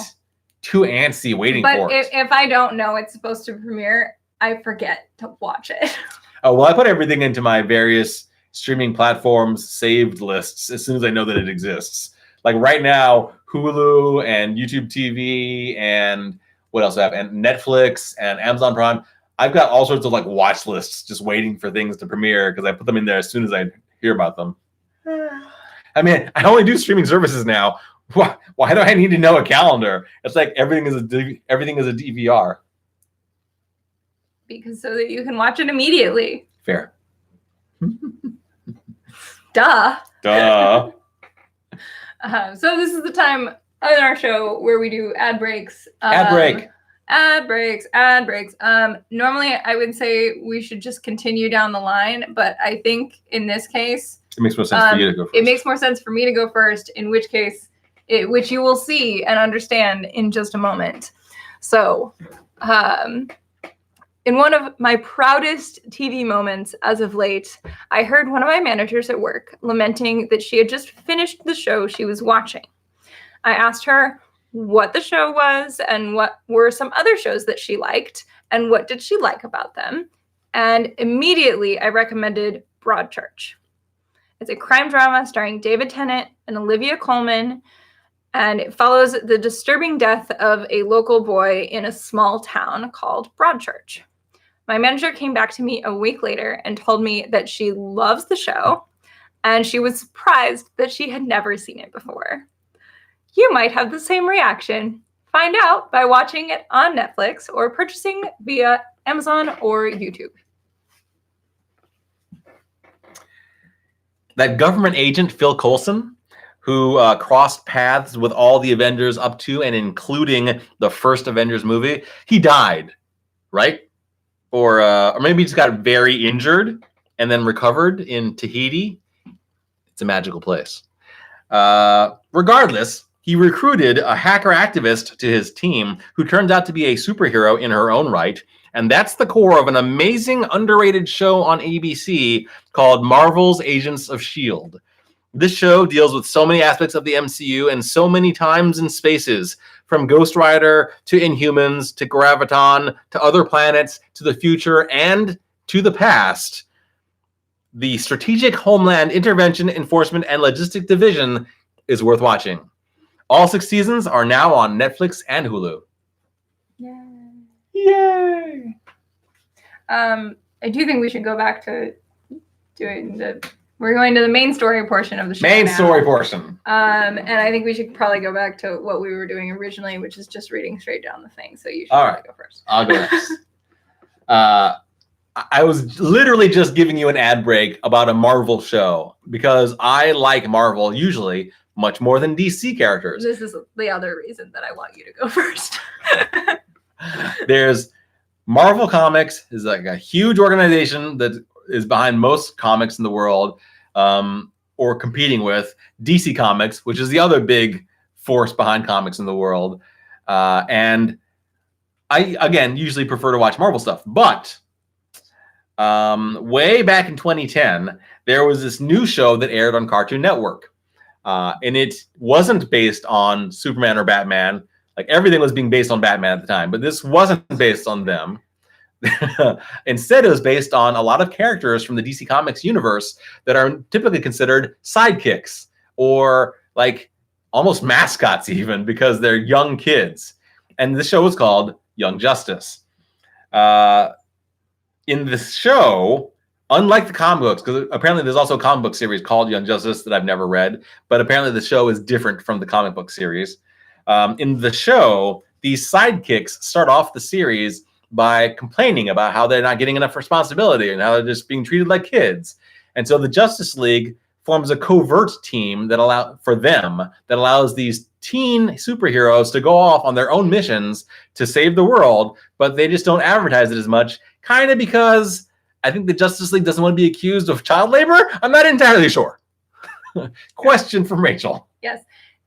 too antsy waiting for it. But if I don't know it's supposed to premiere, I forget to watch it. Oh, well, I put everything into my various streaming platforms saved lists as soon as I know that it exists. Like right now, Hulu and YouTube TV and what else I have? And Netflix and Amazon Prime. I've got all sorts of watch lists just waiting for things to premiere because I put them in there as soon as I hear about them. I mean, I only do streaming services now. Why do I need to know a calendar? It's like everything is a DVR. Because so that you can watch it immediately. Fair. Duh. So this is the time on our show where we do ad breaks. Ad break. Ad breaks. Normally I would say we should just continue down the line, but I think in this case, it makes more sense for you to go first. It makes more sense for me to go first, in which case, which you will see and understand in just a moment. So, in one of my proudest TV moments as of late, I heard one of my managers at work lamenting that she had just finished the show she was watching. I asked her what the show was and what were some other shows that she liked and what did she like about them. And immediately I recommended Broadchurch. It's a crime drama starring David Tennant and Olivia Colman, and it follows the disturbing death of a local boy in a small town called Broadchurch. My manager came back to me a week later and told me that she loves the show, and she was surprised that she had never seen it before. You might have the same reaction. Find out by watching it on Netflix or purchasing via Amazon or YouTube. That government agent, Phil Coulson, who crossed paths with all the Avengers up to and including the first Avengers movie, he died, right? Or maybe he just got very injured and then recovered in Tahiti. It's a magical place. Regardless, he recruited a hacker activist to his team who turns out to be a superhero in her own right. And that's the core of an amazing, underrated show on ABC called Marvel's Agents of S.H.I.E.L.D. This show deals with so many aspects of the MCU and so many times and spaces, from Ghost Rider to Inhumans to Graviton to other planets to the future and to the past. The Strategic Homeland Intervention, Enforcement, and Logistic Division is worth watching. All 6 seasons are now on Netflix and Hulu. Yay! I do think we should go back to doing we're going to the main story portion of the show. Story portion. And I think we should probably go back to what we were doing originally, which is just reading straight down the thing. So you should go first. I'll go next. I was literally just giving you an ad break about a Marvel show because I like Marvel usually much more than DC characters. This is the other reason that I want you to go first. There's Marvel Comics is like a huge organization that is behind most comics in the world, or competing with DC Comics, which is the other big force behind comics in the world. And I, again, usually prefer to watch Marvel stuff. But way back in 2010, there was this new show that aired on Cartoon Network. And it wasn't based on Superman or Batman. Like, everything was being based on Batman at the time, but this wasn't based on them. Instead, it was based on a lot of characters from the DC Comics universe that are typically considered sidekicks or like almost mascots even because they're young kids. And the show was called Young Justice. In this show, unlike the comic books, because apparently there's also a comic book series called Young Justice that I've never read, but apparently the show is different from the comic book series. In the show, these sidekicks start off the series by complaining about how they're not getting enough responsibility and how they're just being treated like kids. And so the Justice League forms a covert team that allows these teen superheroes to go off on their own missions to save the world, but they just don't advertise it as much, kind of because I think the Justice League doesn't want to be accused of child labor. I'm not entirely sure. Question from Rachel. Yes.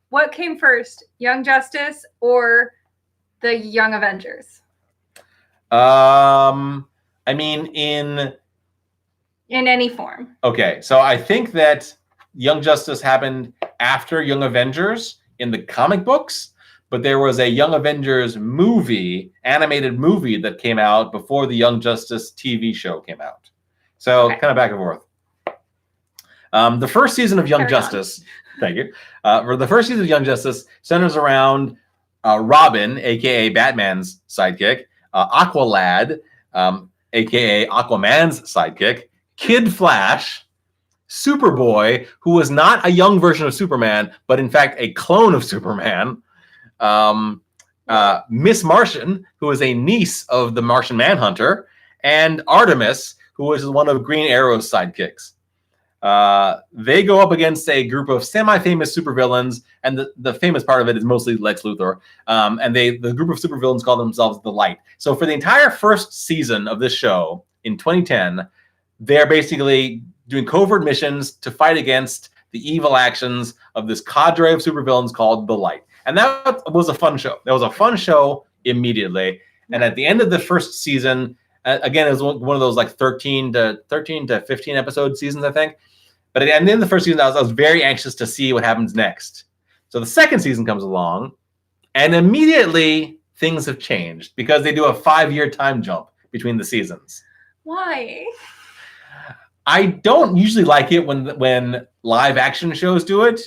What came first, Young Justice or the Young Avengers? I mean, in any form. Okay, so I think that Young Justice happened after Young Avengers in the comic books, but there was a Young Avengers animated movie that came out before the Young Justice TV show came out. So kind of back and forth. The first season of Young Justice, thank you. For the first season of Young Justice centers around Robin, aka Batman's sidekick, Aqualad, aka Aquaman's sidekick, Kid Flash, Superboy, who was not a young version of Superman, but in fact a clone of Superman, Miss Martian, who is a niece of the Martian Manhunter, and Artemis, who was one of Green Arrow's sidekicks. They go up against a group of semi-famous supervillains, and the famous part of it is mostly Lex Luthor. And the group of supervillains call themselves the Light. So for the entire first season of this show in 2010, they're basically doing covert missions to fight against the evil actions of this cadre of supervillains called the Light. And that was a fun show. That was a fun show immediately. And at the end of the first season, again, it was one of those like 13 to 15 episode seasons, I think. But at the end of the first season, I was very anxious to see what happens next. So the second season comes along, and immediately things have changed because they do a 5-year time jump between the seasons. Why? I don't usually like it when live action shows do it,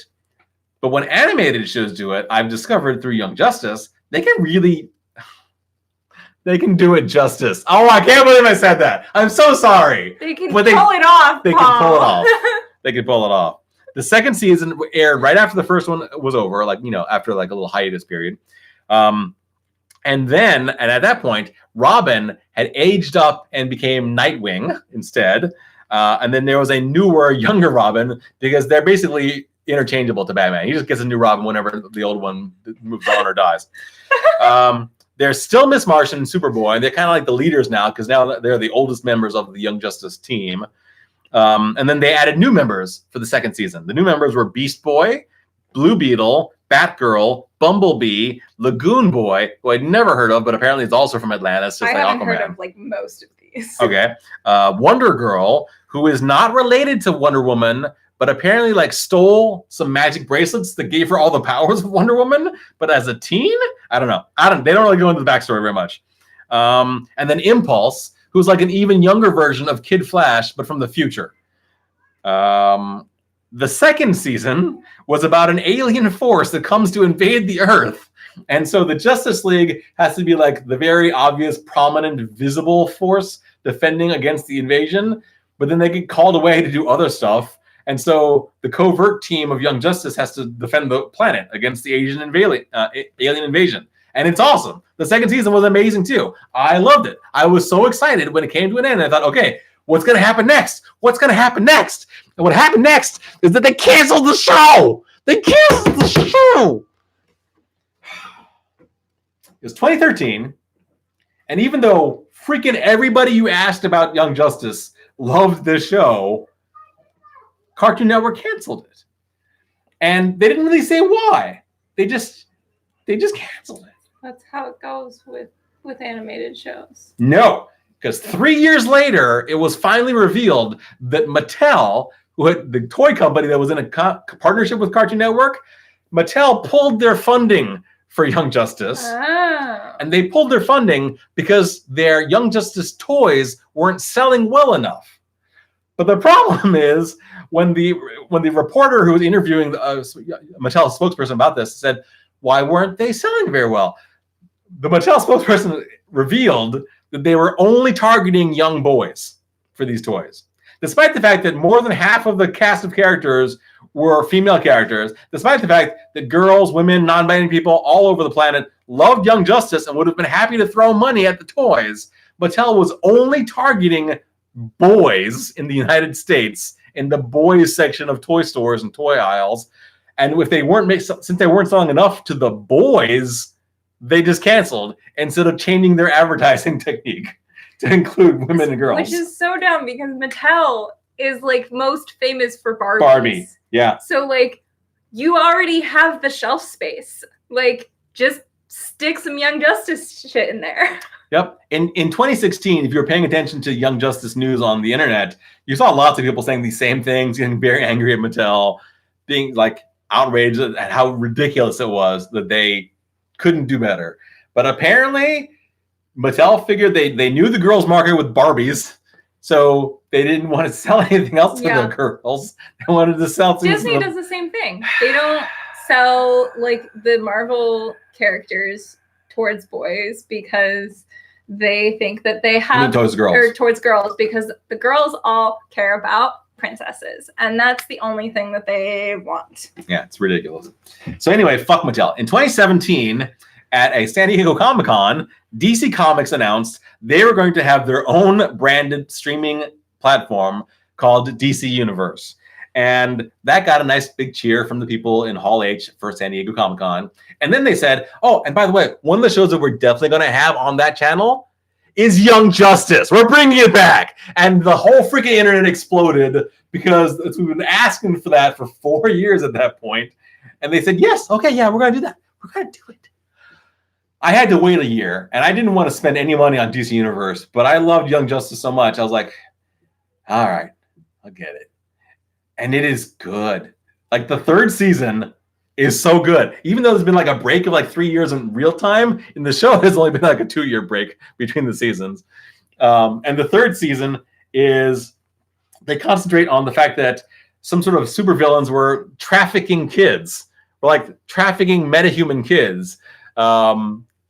but when animated shows do it, I've discovered through Young Justice, they can do it justice. Oh, I can't believe I said that. I'm so sorry. They can pull it off. They can pull it off. They could pull it off. The second season aired right after the first one was over, after a little hiatus period. And at that point, Robin had aged up and became Nightwing instead. And then there was a newer, younger Robin because they're basically interchangeable to Batman. He just gets a new Robin whenever the old one moves on or dies. There's still Miss Martian and Superboy. They're kind of like the leaders now because now they're the oldest members of the Young Justice team. And then they added new members for the second season. The new members were Beast Boy, Blue Beetle, Batgirl, Bumblebee, Lagoon Boy, who I'd never heard of, but apparently it's also from Atlantis, just like Aquaman. I haven't heard of most of these. Okay. Wonder Girl, who is not related to Wonder Woman, but apparently stole some magic bracelets that gave her all the powers of Wonder Woman. But as a teen, I don't know. They don't really go into the backstory very much. And then Impulse, who's like an even younger version of Kid Flash, but from the future. The second season was about an alien force that comes to invade the Earth. And so the Justice League has to be the very obvious, prominent, visible force defending against the invasion. But then they get called away to do other stuff. And so the covert team of Young Justice has to defend the planet against the alien invasion. And it's awesome. The second season was amazing too. I loved it. I was so excited when it came to an end. I thought, okay, what's going to happen next? What's going to happen next? And what happened next is that they canceled the show. They canceled the show. It was 2013. And even though freaking everybody you asked about Young Justice loved this show, Cartoon Network canceled it. And they didn't really say why. They just canceled it. That's how it goes with animated shows. No, because 3 years later, it was finally revealed that Mattel, the toy company that was in a partnership with Cartoon Network, Mattel pulled their funding for Young Justice. Oh. And they pulled their funding because their Young Justice toys weren't selling well enough. But the problem is when the reporter who was interviewing Mattel spokesperson about this said, why weren't they selling very well? The Mattel spokesperson revealed that they were only targeting young boys for these toys. despite the fact that more than half of the cast of characters were female characters, despite the fact that girls, women, non-binary people all over the planet loved Young Justice and would have been happy to throw money at the toys, Mattel was only targeting boys in the United States in the boys section of toy stores and toy aisles. And if they weren't since they weren't selling enough to the boys, they just canceled instead of changing their advertising technique to include women and girls. Which is so dumb because Mattel is like most famous for Barbies. Barbie, yeah. So like you already have the shelf space. Like just stick some Young Justice shit in there. Yep. In 2016, if you were paying attention to Young Justice news on the internet, you saw lots of people saying these same things, getting very angry at Mattel, being like outraged at how ridiculous it was that they couldn't do better. But apparently, Mattel figured they knew the girls' market with Barbies, so they didn't want to sell anything else to the girls. They wanted to sell things. Disney does the same thing. They don't sell like the Marvel characters towards boys because they think that they have towards girls because the girls all care about princesses, and that's the only thing that they want. Yeah, it's ridiculous. So anyway, fuck Mattel. In 2017, at a San Diego Comic-Con, DC Comics announced they were going to have their own branded streaming platform called DC Universe. And that got a nice big cheer from the people in Hall H for San Diego Comic-Con. And then they said, oh, and by the way, one of the shows that we're definitely going to have on that channel is Young Justice. We're bringing it back. And the whole freaking internet exploded because we've been asking for that for 4 years at that point. And they said, yes, okay, yeah, we're going to do that. We're going to do it. I had to wait a year, and I didn't want to spend any money on DC Universe, but I loved Young Justice so much. I was like, all right, I'll get it. And it is good. Like the third season is so good. Even though there's been like a break of like 3 years in real time, in the show has only been like a 2-year break between the seasons. And the third season is they concentrate on the fact that some sort of supervillains were trafficking kids, or like trafficking metahuman kids.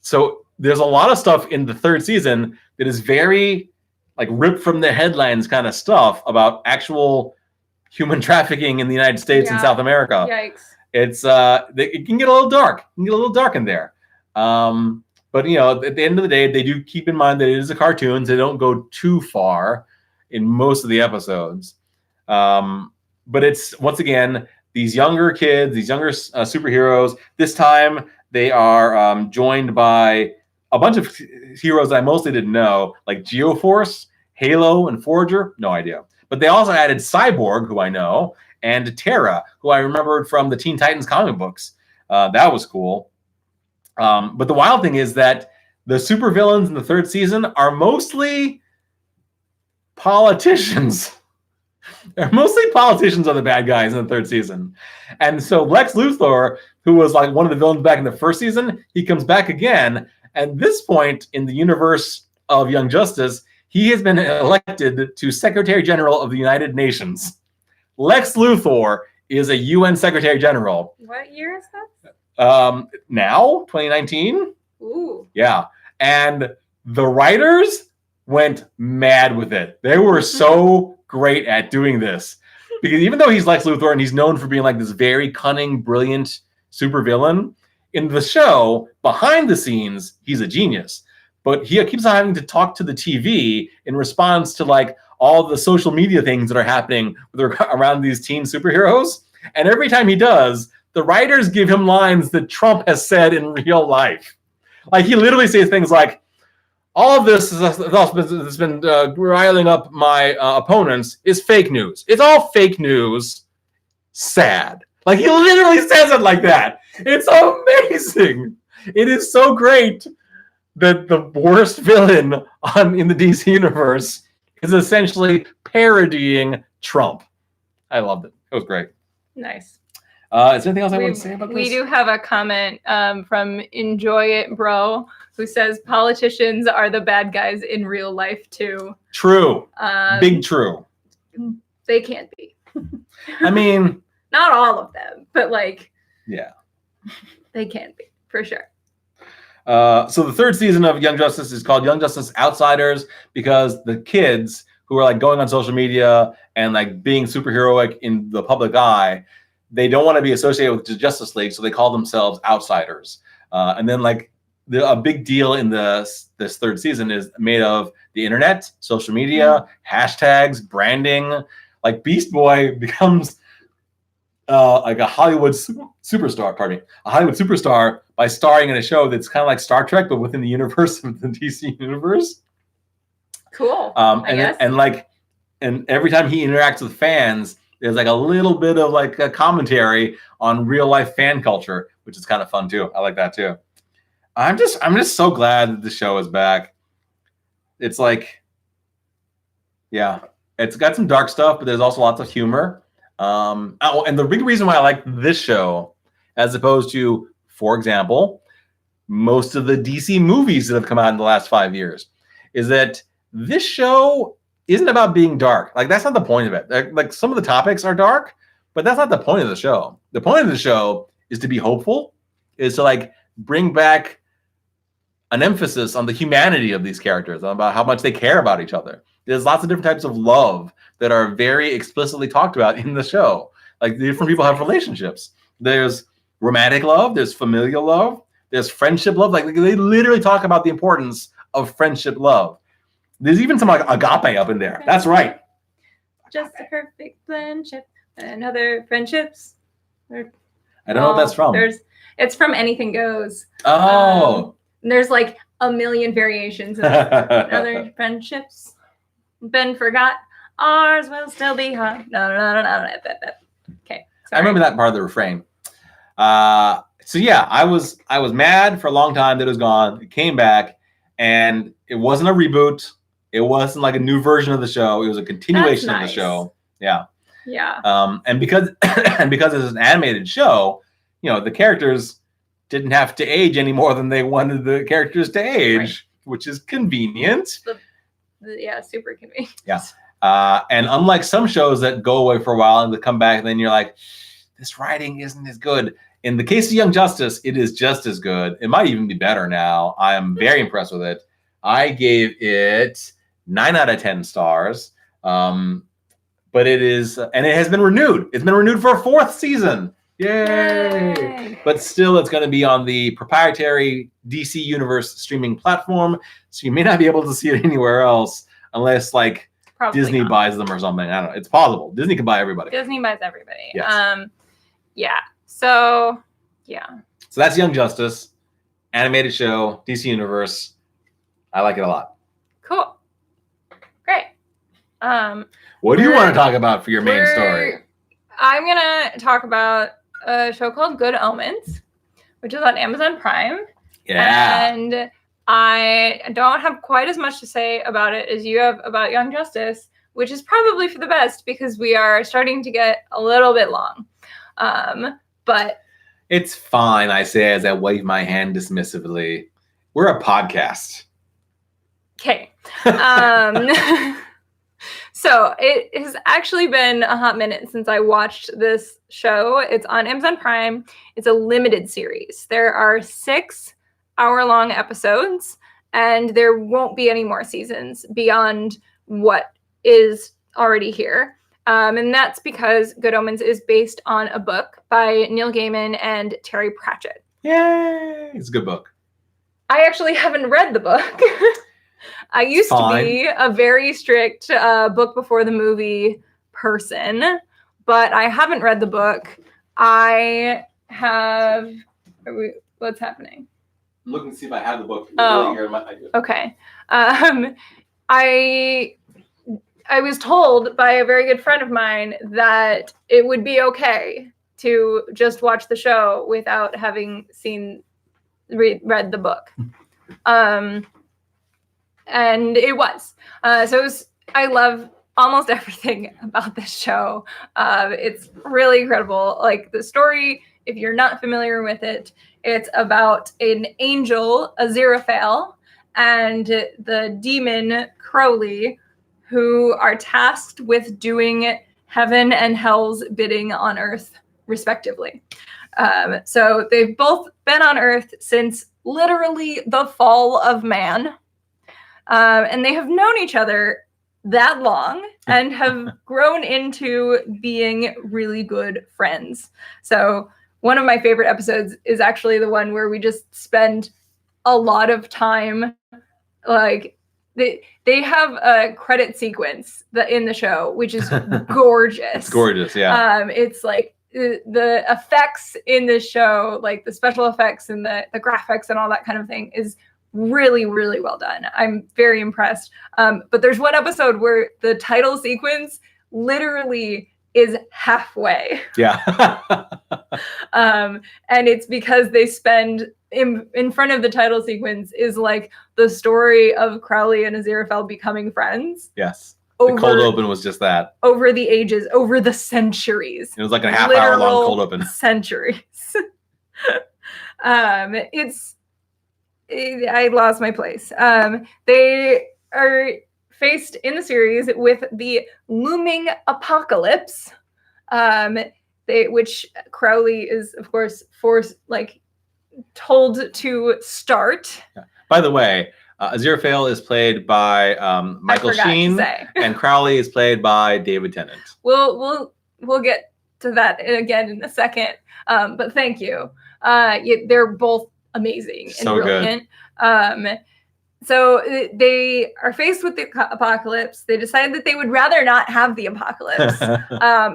So there's a lot of stuff in the third season that is very like ripped from the headlines kind of stuff about actual human trafficking in the United States and South America. Yikes. It can get a little dark. It can get a little dark in there. But you know, at the end of the day, they do keep in mind that it is a cartoon, so they don't go too far in most of the episodes. But it's once again these younger kids, these younger superheroes. This time they are joined by a bunch of heroes that I mostly didn't know, like Geoforce, Halo, and Forager. No idea. But they also added Cyborg, who I know, and Terra, who I remembered from the Teen Titans comic books. That was cool. But the wild thing is that the supervillains in the third season are mostly politicians. They're mostly politicians are the bad guys in the third season. And so Lex Luthor, who was like one of the villains back in the first season, he comes back again. At this point in the universe of Young Justice, he has been elected to Secretary General of the United Nations. Lex Luthor is a UN Secretary General. What year is that? Now, 2019. Ooh. Yeah. And the writers went mad with it. They were so great at doing this. Because even though he's Lex Luthor and he's known for being like this very cunning, brilliant supervillain, in the show, behind the scenes, he's a genius. But he keeps on having to talk to the TV in response to like all the social media things that are happening around these teen superheroes. And every time he does, the writers give him lines that Trump has said in real life. Like he literally says things like, all of this has been riling up my opponents is fake news. It's all fake news. Sad. Like he literally says it like that. It's amazing. It is so great that the worst villain in the DC universe is essentially parodying Trump. I loved it. It was great. Nice. Is there anything else I want to say about this? We do have a comment from Enjoy It Bro, who says politicians are the bad guys in real life too. True. Big true. They can't be. I mean, not all of them, but like, yeah, they can be for sure. So the third season of Young Justice is called Young Justice Outsiders because the kids who are like going on social media and like being superheroic in the public eye. They don't want to be associated with the Justice League, so they call themselves outsiders. And then like a big deal in this third season is made of the internet, social media, hashtags, branding. Like Beast Boy becomes like a Hollywood superstar. Pardon me, a Hollywood superstar by starring in a show that's kind of like Star Trek, but within the universe of the DC universe. Cool. And every time he interacts with fans, there's like a little bit of like a commentary on real life fan culture, which is kind of fun too. I like that too. I'm just so glad that the show is back. It's like, yeah, it's got some dark stuff, but there's also lots of humor. And the big reason why I like this show, as opposed to, for example, most of the DC movies that have come out in the last 5 years, is that this show isn't about being dark. Like, that's not the point of it. Like, some of the topics are dark, but that's not the point of the show. The point of the show is to be hopeful, is to like bring back an emphasis on the humanity of these characters, about how much they care about each other. There's lots of different types of love that are very explicitly talked about in the show. Like, different people have relationships. There's romantic love, there's familial love, there's friendship love. Like, they literally talk about the importance of friendship love. There's even some like agape up in there. That's right. Just a perfect friendship and other friendships. I don't know what that's from. It's from Anything Goes. Oh. There's like a million variations of other friendships. Been forgot. Ours will still be hot. No. Okay. Sorry. I remember that part of the refrain. So yeah, I was mad for a long time that it was gone. It came back, and it wasn't a reboot. It wasn't like a new version of the show. It was a continuation of the show. Yeah. Yeah. And because it's an animated show, you know, the characters didn't have to age any more than they wanted the characters to age, right, which is convenient. Yeah, super convenient. Yeah. And unlike some shows that go away for a while and they come back, and then you're like, this writing isn't as good. In the case of Young Justice, it is just as good. It might even be better now. I am very impressed with it. I gave it 9 out of 10 stars. But it is, and it has been renewed. It's been renewed for a 4th season. Yay! But still, it's going to be on the proprietary DC Universe streaming platform, so you may not be able to see it anywhere else unless like probably Disney buys them or something. I don't know. It's possible. Disney can buy everybody. Disney buys everybody. Yes. Yeah. So, yeah. So that's Young Justice, animated show, DC Universe. I like it a lot. Cool. Great. What do you want to talk about for your main story? I'm going to talk about a show called Good Omens, which is on Amazon Prime. Yeah. And I don't have quite as much to say about it as you have about Young Justice, which is probably for the best because we are starting to get a little bit long. But it's fine, I say as I wave my hand dismissively. We're a podcast. Okay. So it has actually been a hot minute since I watched this show. It's on Amazon Prime. It's a limited series. There are 6 hour-long episodes, and there won't be any more seasons beyond what is already here. And that's because Good Omens is based on a book by Neil Gaiman and Terry Pratchett. Yay! It's a good book. I actually haven't read the book. I used to be a very strict book before the movie person, but I haven't read the book. I have... What's happening? I'm looking to see if I have the book. Oh, okay. I was told by a very good friend of mine that it would be okay to just watch the show without having read the book. And it was. I love almost everything about this show. It's really incredible. Like the story, if you're not familiar with it, it's about an angel, Aziraphale, and the demon Crowley, who are tasked with doing heaven and hell's bidding on Earth, respectively. So they've both been on Earth since literally the fall of man. And they have known each other that long and have grown into being really good friends. So one of my favorite episodes is actually the one where we just spend a lot of time, like they have a credit sequence in the show, which is gorgeous. It's gorgeous, yeah. It's like the effects in this show, like the special effects and the graphics and all that kind of thing is really, really well done. I'm very impressed. But there's one episode where the title sequence literally is halfway. Yeah. And it's because they spend in front of the title sequence is like the story of Crowley and Aziraphale becoming friends. Yes. The cold open was just that. Over the ages, over the centuries. It was like a half-hour long cold open. Centuries. I lost my place. They are faced in the series with the looming apocalypse, which Crowley is, of course, told to start. Yeah. By the way, Aziraphale is played by Michael Sheen, and Crowley is played by David Tennant. We'll get to that again in a second. But thank you. They're both amazing and brilliant. Good. So they are faced with the apocalypse. They decide that they would rather not have the apocalypse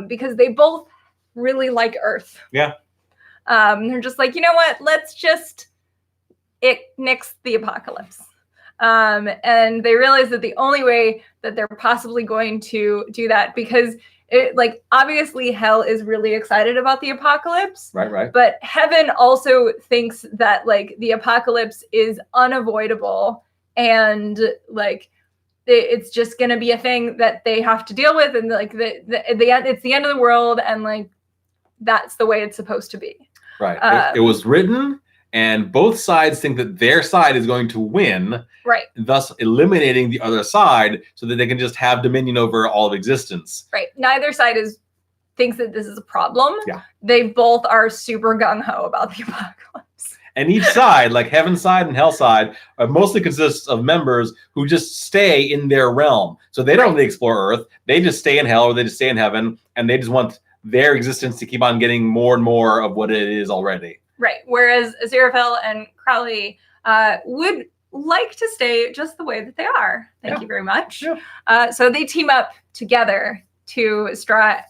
because they both really like Earth. Yeah. They're just like, you know what? Let's just nix the apocalypse. And they realize that the only way that they're possibly going to do that, because obviously hell is really excited about the apocalypse. Right. But heaven also thinks that the apocalypse is unavoidable and it's just going to be a thing that they have to deal with. And it's the end of the world. And that's the way it's supposed to be. Right. It was written, and both sides think that their side is going to win. Right. Thus eliminating the other side so that they can just have dominion over all of existence. Right. Neither side thinks that this is a problem. Yeah. They both are super gung-ho about the apocalypse. And each side, like heaven's side and hell's side, mostly consists of members who just stay in their realm. So they don't really explore Earth. They just stay in hell or they just stay in heaven, and they just want their existence to keep on getting more and more of what it is already. Right. Whereas Aziraphale and Crowley would like to stay just the way that they are. Thank you very much. Yeah. So they team up together to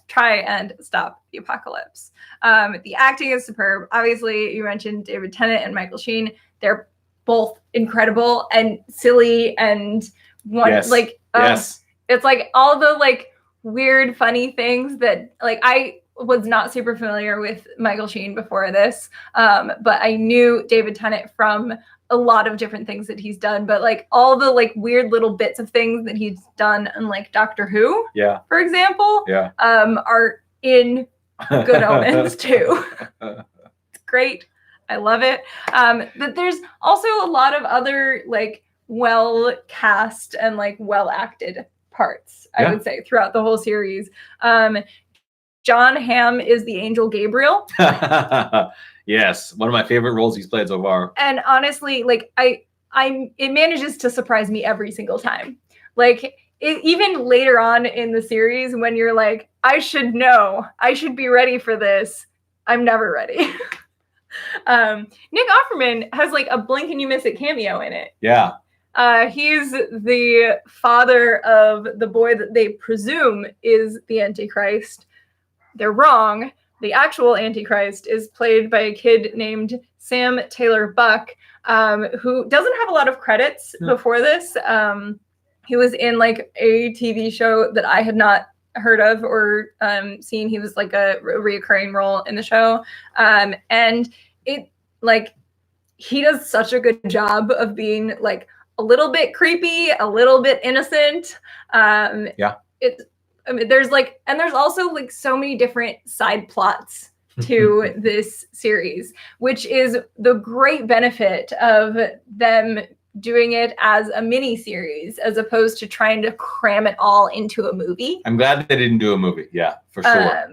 try and stop the apocalypse. The acting is superb. Obviously, you mentioned David Tennant and Michael Sheen. They're both incredible and silly and yes. It's like all the weird, funny things that I was not super familiar with Michael Sheen before this, but I knew David Tennant from a lot of different things that he's done, but all the weird little bits of things that he's done in Doctor Who, for example, are in Good Omens too. It's great. I love it. But there's also a lot of other well cast and well acted parts, I would say, throughout the whole series. John Hamm is the angel Gabriel. Yes, one of my favorite roles he's played so far. And honestly, it manages to surprise me every single time. Even later on in the series, when you're I should know, I should be ready for this, I'm never ready. Nick Offerman has a blink and you miss it cameo in it. Yeah. He's the father of the boy that they presume is the Antichrist. They're wrong. The actual Antichrist is played by a kid named Sam Taylor Buck, who doesn't have a lot of credits before this. He was in a TV show that I had not heard of or seen. He was a reoccurring role in the show. And it he does such a good job of being a little bit creepy, a little bit innocent. There's also so many different side plots to this series, which is the great benefit of them doing it as a mini series as opposed to trying to cram it all into a movie. I'm glad they didn't do a movie. Yeah, for sure.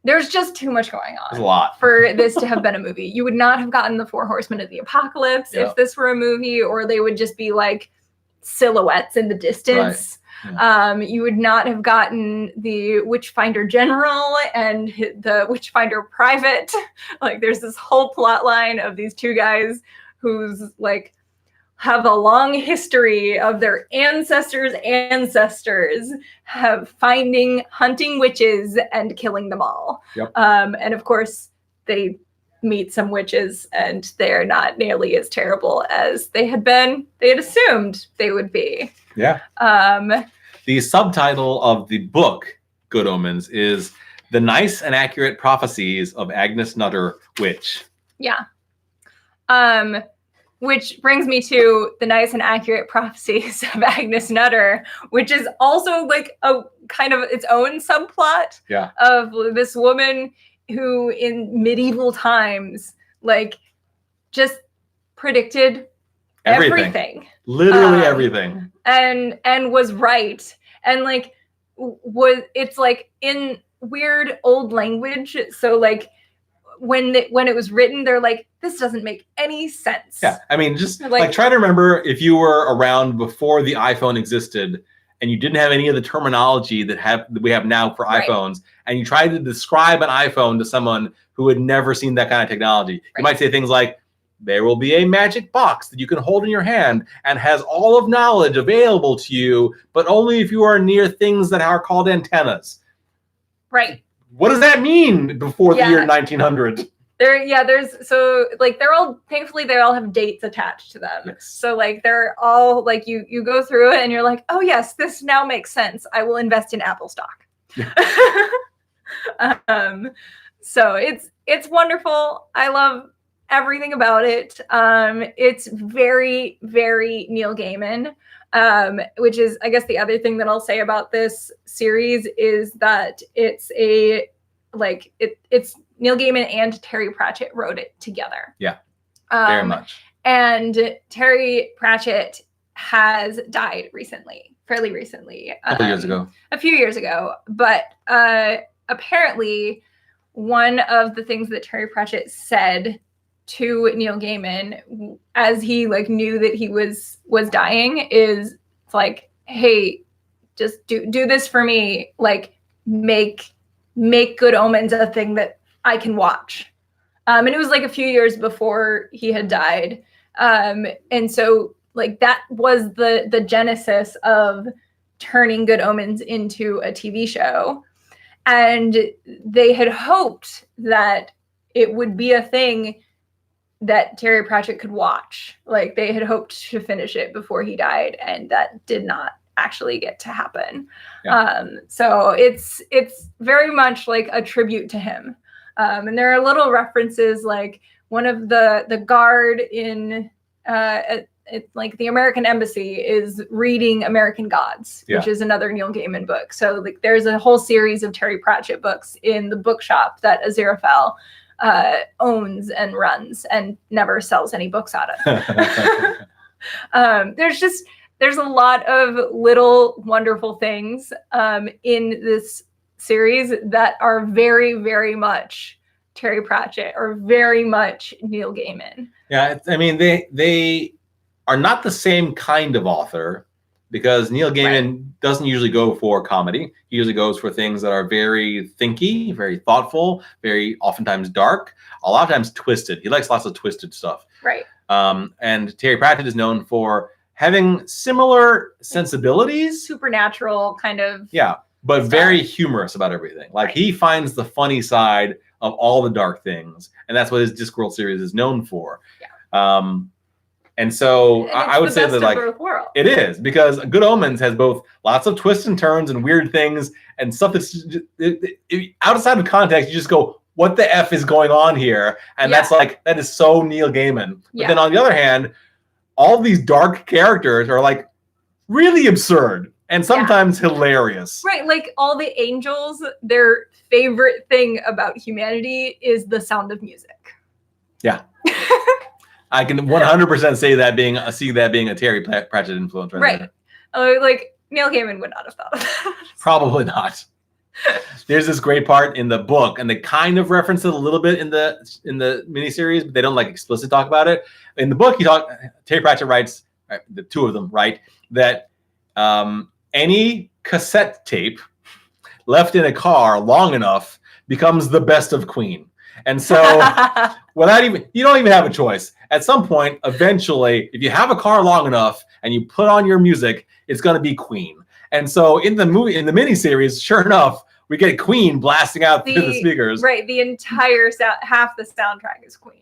There's just too much going on. There's a lot for this to have been a movie. You would not have gotten the 4 Horsemen of the Apocalypse if this were a movie, or they would just be silhouettes in the distance. Yeah. You would not have gotten the Witchfinder General and the Witchfinder Private. Like, there's this whole plot line of these two guys who's like have a long history of their ancestors' have hunting witches and killing them all. Yep. And of course, they meet some witches, and they're not nearly as terrible as they had assumed they would be. Yeah. The subtitle of the book, Good Omens, is The Nice and Accurate Prophecies of Agnes Nutter, Witch. Yeah. Which brings me to The Nice and Accurate Prophecies of Agnes Nutter, which is also like a kind of its own subplot of this woman who in medieval times, like, just predicted everything. Literally everything. And was right. And like, it's like in weird old language. So like, when it was written, they're like, this doesn't make any sense. Yeah, I mean, just like try to remember if you were around before the iPhone existed and you didn't have any of the terminology that we have now for iPhones, and you tried to describe an iPhone to someone who had never seen that kind of technology. You might say things like, there will be a magic box that you can hold in your hand and has all of knowledge available to you, but only if you are near things that are called antennas. Right. What does that mean before the year 1900? Thankfully they all have dates attached to them. Yes. So like they're all like you go through it and you're like, oh yes, this now makes sense. I will invest in Apple stock. So it's wonderful. I love everything about it. It's very, very Neil Gaiman. Which is, I guess, the other thing that I'll say about this series is that it's Neil Gaiman and Terry Pratchett wrote it together. Yeah, very much. And Terry Pratchett has died fairly recently. A few years ago. But apparently one of the things that Terry Pratchett said to Neil Gaiman as he like knew that he was dying is like, hey, just do this for me, like make Good Omens a thing that I can watch. And it was like a few years before he had died, and so like that was the genesis of turning Good Omens into a TV show. And they had hoped that it would be a thing that Terry Pratchett could watch. Like they had hoped to finish it before he died, and that did not actually get to happen. Yeah. So it's very much like a tribute to him. And there are little references, like one of the guard in it's like the American Embassy is reading American Gods, which is another Neil Gaiman book. So like there's a whole series of Terry Pratchett books in the bookshop that Aziraphale owns and runs and never sells any books out of. There's a lot of little wonderful things in this series that are very, very much Terry Pratchett or very much Neil Gaiman. Yeah, I mean, they are not the same kind of author, because Neil Gaiman doesn't usually go for comedy. He usually goes for things that are very thinky, very thoughtful, very oftentimes dark, a lot of times twisted. He likes lots of twisted stuff. Right. And Terry Pratchett is known for having similar sensibilities. Supernatural kind of. Yeah, but very humorous about everything. Like he finds the funny side of all the dark things. And that's what his Discworld series is known for. Yeah. And so I would say that like it is, because Good Omens has both lots of twists and turns and weird things and stuff that's outside of context. You just go, what the F is going on here? And that's like, that is so Neil Gaiman. But then on the other hand, all these dark characters are like really absurd and sometimes hilarious. Right. Like all the angels, their favorite thing about humanity is the sound of music. Yeah. I can 100% see that being a Terry Pratchett influence. Right. Like Neil Gaiman would not have thought of that. Probably not. There's this great part in the book, and they kind of reference it a little bit in the miniseries, but they don't like explicitly talk about it. In the book, Terry Pratchett writes, the two of them write, that any cassette tape left in a car long enough becomes the best of Queen. And so you don't even have a choice. At some point, eventually, if you have a car long enough and you put on your music, it's going to be Queen. And so in the miniseries, sure enough, we get Queen blasting out through the speakers. Right, the entire half the soundtrack is Queen.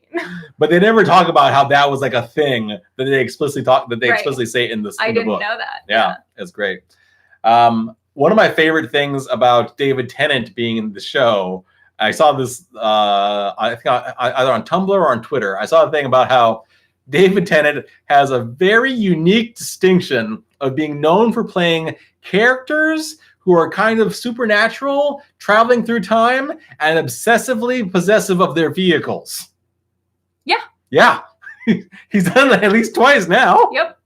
But they never talk about how that was like a thing that they explicitly say in the book. I didn't know that. Yeah, it's great. One of my favorite things about David Tennant being in the show, I saw this, I think either on Tumblr or on Twitter. I saw a thing about how David Tennant has a very unique distinction of being known for playing characters who are kind of supernatural, traveling through time, and obsessively possessive of their vehicles. Yeah. Yeah. He's done that at least twice now. Yep.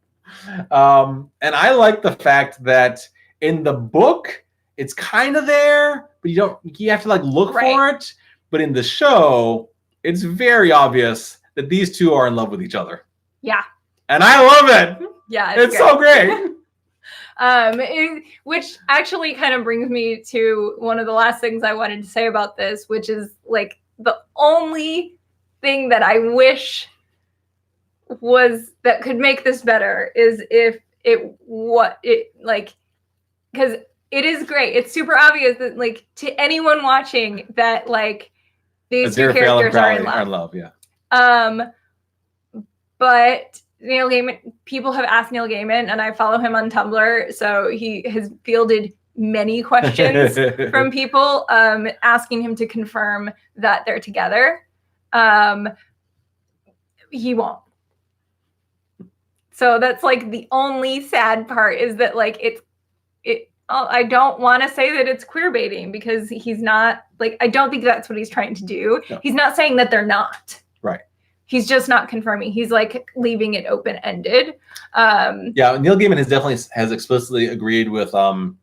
And I like the fact that in the book, it's kind of there, but you have to like look for it. But in the show, it's very obvious that these two are in love with each other. Yeah. And I love it. Yeah. It's so great. Which actually kind of brings me to one of the last things I wanted to say about this, which is like the only thing that I wish that could make this better is if because it is great. It's super obvious that like to anyone watching that like these two characters are in love. Yeah. But Neil Gaiman, people have asked Neil Gaiman, and I follow him on Tumblr, so he has fielded many questions from people asking him to confirm that they're together. He won't. So that's like the only sad part is that like I don't want to say that it's queer baiting because he's not like, I don't think that's what he's trying to do. No. He's not saying that they're not. Right. He's just not confirming. He's like leaving it open-ended. Yeah, Neil Gaiman has explicitly agreed with John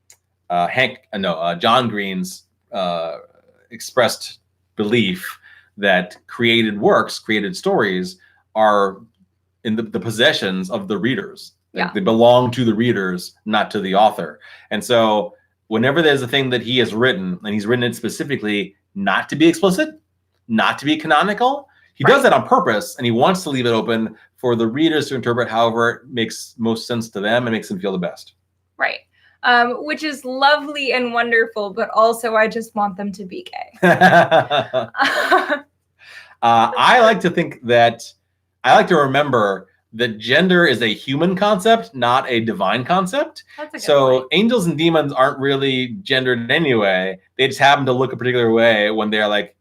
Green's expressed belief that created stories are in the possessions of the readers. Yeah. They belong to the readers, not to the author. And so whenever there's a thing that he has written, and he's written it specifically not to be explicit, not to be canonical, he does that on purpose, and he wants to leave it open for the readers to interpret however it makes most sense to them and makes them feel the best. Right. Which is lovely and wonderful, but also I just want them to be gay. I like to remember that gender is a human concept, not a divine concept. That's a good point. Angels and demons aren't really gendered anyway. They just happen to look a particular way when they're like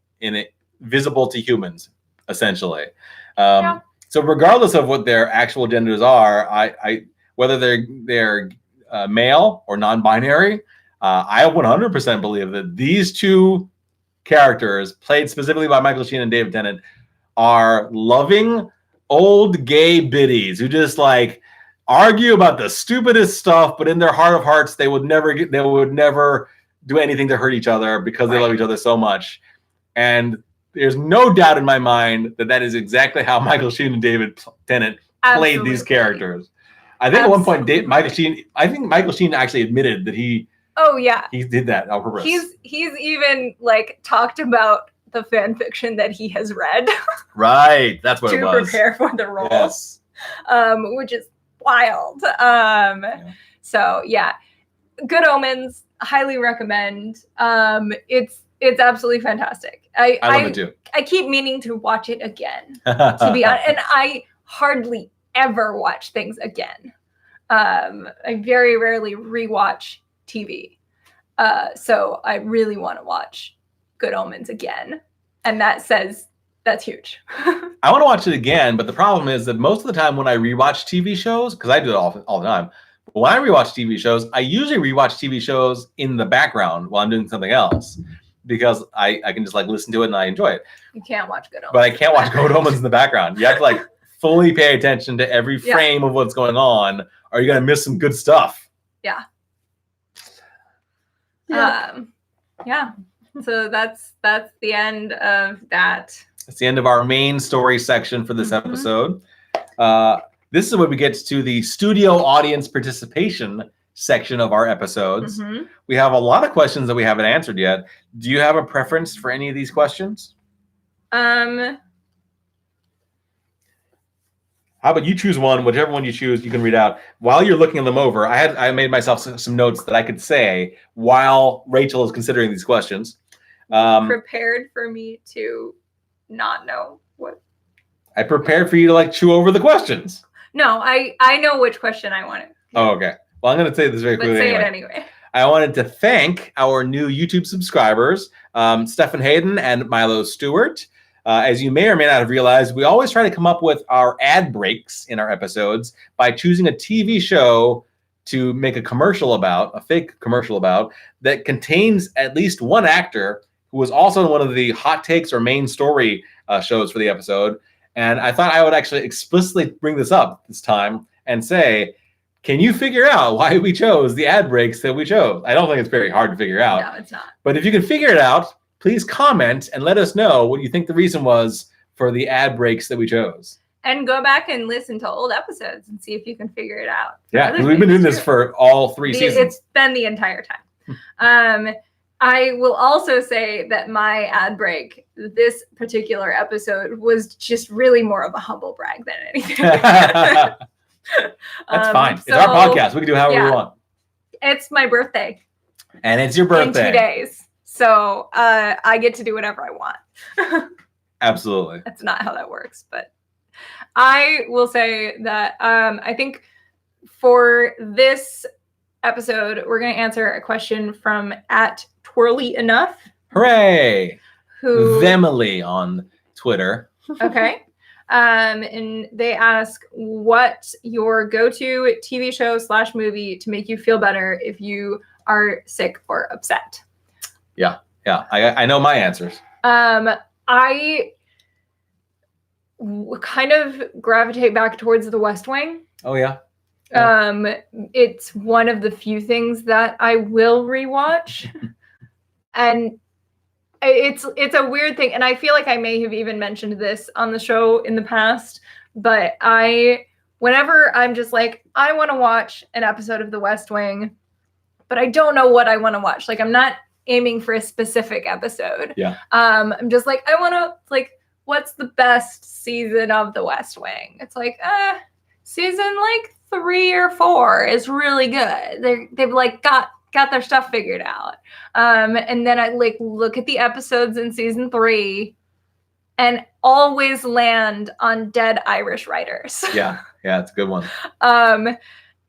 visible to humans, essentially. So regardless of what their actual genders are, I whether they're male or non-binary, I 100% believe that these two characters, played specifically by Michael Sheen and David Tennant, are loving old gay biddies who just like argue about the stupidest stuff, but in their heart of hearts, they would never do anything to hurt each other because they love each other so much. And there's no doubt in my mind that is exactly how Michael Sheen and David Tennant played these characters. I think at one point, Michael Sheen actually admitted that he did that on purpose. He's even like talked about the fan fiction that he has read. Right, that's what it was. To prepare for the role. Yes. Which is wild. So yeah, Good Omens, highly recommend. It's absolutely fantastic. I love it too. I keep meaning to watch it again, to be honest. And I hardly ever watch things again. I very rarely rewatch TV. So I really want to watch Good Omens again. And that's huge. I want to watch it again, but the problem is that most of the time when I rewatch TV shows, because I do it all the time, but when I rewatch TV shows, I usually rewatch TV shows in the background while I'm doing something else, because I can just like listen to it and I enjoy it. You can't watch Good Omens. But I can't watch Good Omens in the background. You have to like fully pay attention to every frame of what's going on, or you're going to miss some good stuff. Yeah. Yeah. So that's the end of that. That's the end of our main story section for this episode. This is when we get to the studio audience participation section of our episodes. We have a lot of questions that we haven't answered yet. Do you have a preference for any of these questions? How about you choose one? Whichever one you choose, you can read out. While you're looking them over, I made myself some notes that I could say while Rachel is considering these questions. Prepared for me to not know what. I prepared for you to like chew over the questions. No, I know which question I wanted. Oh, okay. Well, I'm going to say this very quickly. Let's say it anyway. I wanted to thank our new YouTube subscribers, Stephen Hayden and Milo Stewart. As you may or may not have realized, we always try to come up with our ad breaks in our episodes by choosing a TV show to make a commercial about, a fake commercial about, that contains at least one actor who was also in one of the hot takes or main story shows for the episode. And I thought I would actually explicitly bring this up this time and say, can you figure out why we chose the ad breaks that we chose? I don't think it's very hard to figure out. No, it's not. But if you can figure it out, please comment and let us know what you think the reason was for the ad breaks that we chose. And go back and listen to old episodes and see if you can figure it out. Yeah, because we've been doing this for all 3 seasons. It's been the entire time. I will also say that my ad break, this particular episode, was just really more of a humble brag than anything. That's fine. It's our podcast. We can do however we want. It's my birthday. And it's your birthday. In 2 days. So I get to do whatever I want. Absolutely. That's not how that works. But I will say that I think for this episode, we're going to answer a question from @twirly_enough. Hooray! Who Themily on Twitter. Okay. And they ask, what's your go-to TV show / movie to make you feel better if you are sick or upset? Yeah. I know my answers. I kind of gravitate back towards The West Wing. Oh, yeah. It's one of the few things that I will rewatch. And it's a weird thing. And I feel like I may have even mentioned this on the show in the past, but whenever I'm just like, I want to watch an episode of The West Wing, but I don't know what I want to watch. Like, I'm not aiming for a specific episode. Yeah. I'm just like, I want to, like, what's the best season of The West Wing? It's like, season like 3 or 4 is really good. They've like got their stuff figured out. And then I like look at the episodes in season 3 and always land on dead Irish writers. Yeah, it's a good one. And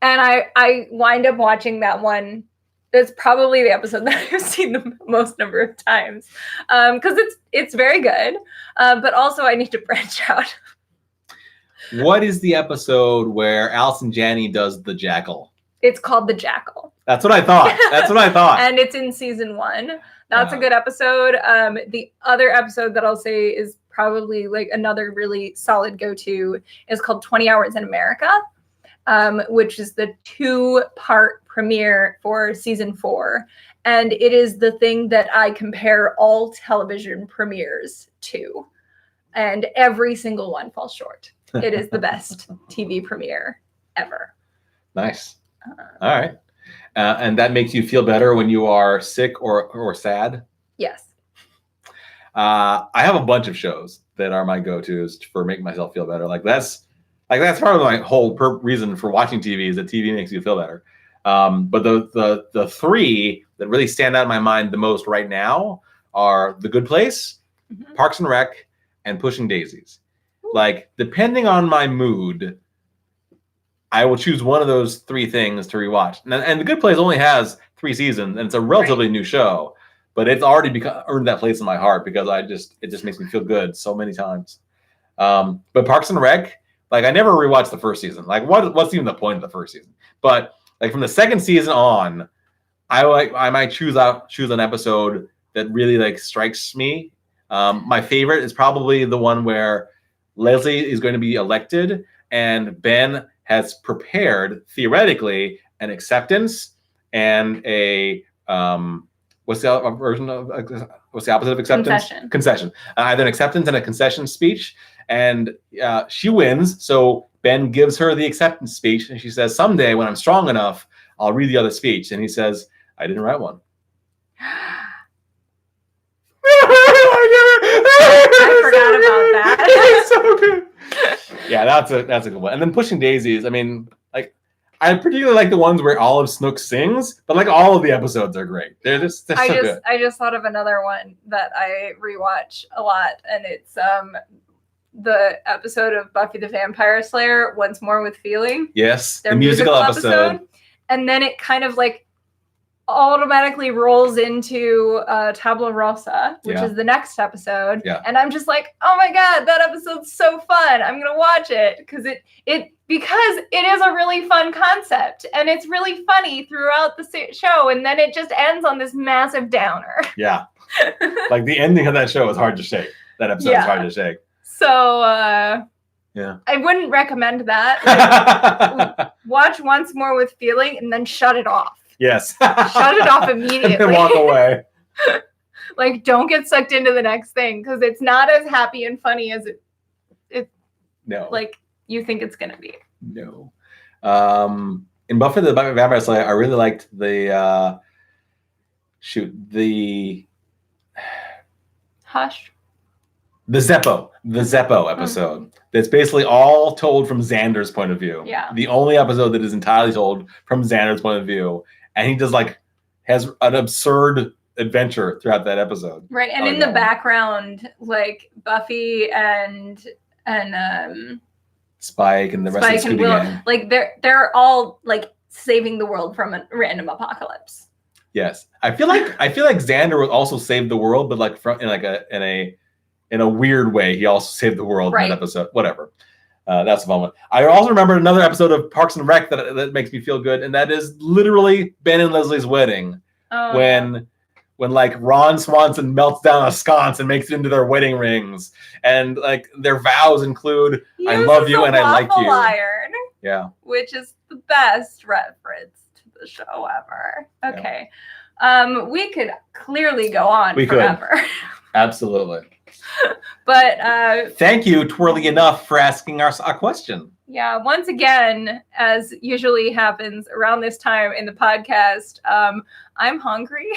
I wind up watching that one. That's probably the episode that I've seen the most number of times. Because it's very good. But also I need to branch out. What is the episode where Allison Janney does the jackal? It's called The Jackal. That's what I thought. And it's in season 1. That's a good episode. The other episode that I'll say is probably like another really solid go-to is called 20 Hours in America, which is the 2-part premiere for season 4. And it is the thing that I compare all television premieres to. And every single one falls short. It is the best TV premiere ever. Nice. All right. And that makes you feel better when you are sick or sad? Yes. I have a bunch of shows that are my go-tos for making myself feel better. That's part of my whole reason for watching TV is that TV makes you feel better. But the 3 that really stand out in my mind the most right now are The Good Place, Parks and Rec, and Pushing Daisies. Like, depending on my mood, I will choose one of those 3 things to rewatch. And The Good Place only has 3 seasons, and it's a relatively new show, but it's already earned that place in my heart because it just makes me feel good so many times. But Parks and Rec, like, I never rewatched the first season. Like, what's even the point of the first season? But like from the second season on, I might choose an episode that really like strikes me. My favorite is probably the one where Leslie is going to be elected, and Ben has prepared theoretically an acceptance and a what's the opposite of acceptance? Concession. Either an acceptance and a concession speech, and she wins. So Ben gives her the acceptance speech, and she says, "Someday when I'm strong enough, I'll read the other speech. And he says, I didn't write one. I forgot about that. It's so good. Yeah, that's a good one. And then Pushing Daisies, I mean, like, I particularly like the ones where Olive Snook sings, but like all of the episodes are great. They're so good. I just thought of another one that I rewatch a lot, and it's the episode of Buffy the Vampire Slayer, Once More with Feeling. Yes, the musical episode. And then it kind of like automatically rolls into Tabula Rasa, which is the next episode. Yeah. And I'm just like, oh my God, that episode's so fun. I'm going to watch it because it is a really fun concept and it's really funny throughout the show. And then it just ends on this massive downer. Yeah. Like the ending of that show is hard to shake. That episode is hard to shake. So, yeah, I wouldn't recommend that. Like, watch Once More with Feeling and then shut it off. Yes. Shut it off immediately. And walk away. Like, don't get sucked into the next thing because it's not as happy and funny as it like you think it's gonna be. No. In Buffy the Vampire Slayer, I really liked the Hush. The Zeppo episode. Mm-hmm. That's basically all told from Xander's point of view. Yeah. The only episode that is entirely told from Xander's point of view. And he just has an absurd adventure throughout that episode. Right. And in the background, like Buffy and Spike and the rest of the Scooby Gang. Like they're all like saving the world from a random apocalypse. Yes. I feel like Xander would also save the world, but like in a weird way, he also saved the world in that episode. Whatever. That's a fun one. I also remember another episode of Parks and Rec that makes me feel good, and that is literally Ben and Leslie's wedding. Oh. When like Ron Swanson melts down a sconce and makes it into their wedding rings, and like their vows include "I love you" and "I like you." Iron, yeah, which is the best reference to the show ever. Okay, yeah. We could clearly go on forever. Could. Absolutely. But thank you, Twirly Enough, for asking us a question. Yeah, once again, as usually happens around this time in the podcast, I'm hungry.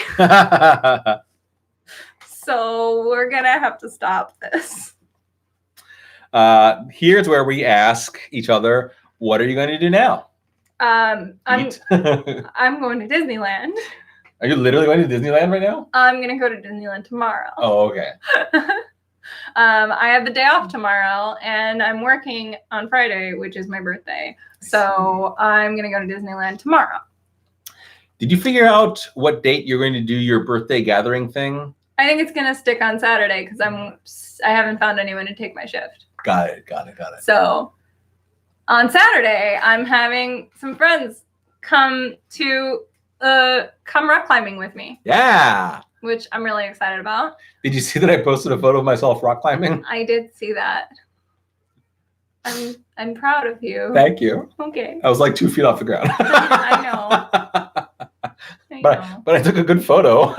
So we're gonna have to stop this. Here's where we ask each other, what are you going to do now? I'm going to Disneyland. Are you literally going to Disneyland right now? I'm going to go to Disneyland tomorrow. Oh, okay. I have the day off tomorrow, and I'm working on Friday, which is my birthday. So I'm going to go to Disneyland tomorrow. Did you figure out what date you're going to do your birthday gathering thing? I think it's going to stick on Saturday because I haven't found anyone to take my shift. Got it. So on Saturday, I'm having some friends come rock climbing with me. Yeah. Which I'm really excited about. Did you see that I posted a photo of myself rock climbing? I did see that. I'm proud of you. Thank you. Okay. I was like 2 feet off the ground. I know. But I took a good photo.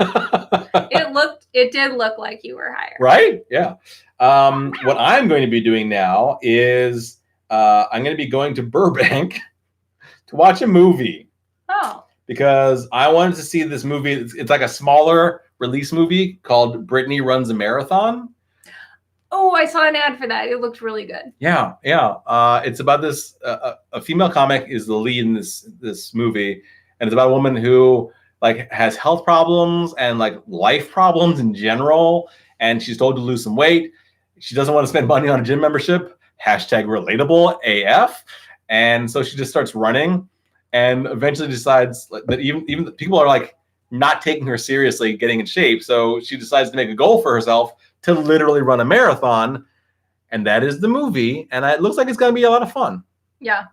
It did look like you were higher. Right? Yeah. What I'm going to be doing now is I'm going to be going to Burbank to watch a movie. Oh. Because I wanted to see this movie. It's like a smaller release movie called Brittany Runs a Marathon. Oh, I saw an ad for that. It looked really good. Yeah. It's about this. A female comic is the lead in this movie, and it's about a woman who like has health problems and like life problems in general, and she's told to lose some weight. She doesn't want to spend money on a gym membership. #relatable AF, and so she just starts running. And eventually decides that even people are like not taking her seriously, getting in shape. So she decides to make a goal for herself to literally run a marathon. And that is the movie. And it looks like it's going to be a lot of fun. Yeah.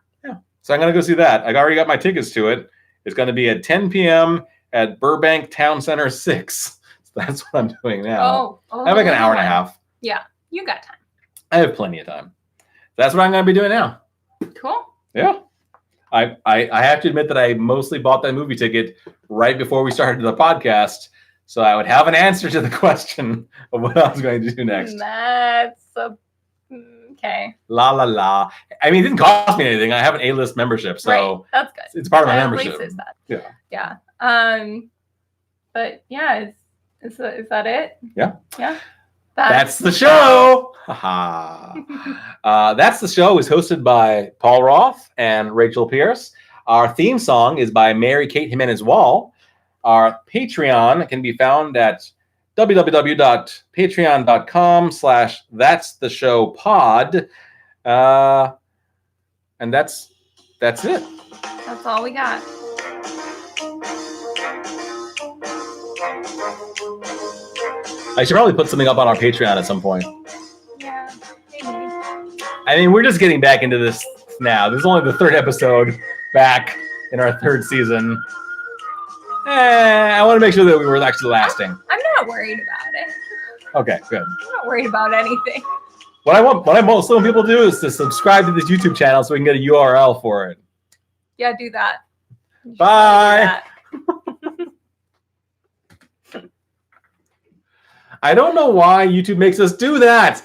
So I'm going to go see that. I already got my tickets to it. It's going to be at 10 p.m. at Burbank Town Center 6. So that's what I'm doing now. I have like an hour and a half. Yeah, you got time. I have plenty of time. That's what I'm going to be doing now. Cool. Yeah. I have to admit that I mostly bought that movie ticket right before we started the podcast, so I would have an answer to the question of what I was going to do next. That's a Okay. La la la. I mean, it didn't cost me anything. I have an A-list membership, so right. That's good. it's part of my At membership. least is that. Yeah. But yeah, is that it? Yeah. Yeah. That's the show. That's the show is hosted by Paul Roth and Rachel Pierce. Our theme song is by Mary Kate Jimenez Wall. Our Patreon can be found at www.patreon.com/thatstheshowpod. And that's it. That's all we got. I should probably put something up on our Patreon at some point. Yeah, maybe. I mean, we're just getting back into this now. This is only the third episode back in our third season. I want to make sure that we were actually lasting. I'm not worried about it. Okay, good. I'm not worried about anything. What I want people to do is to subscribe to this YouTube channel so we can get a URL for it. Yeah, do that. Bye. I don't know why YouTube makes us do that.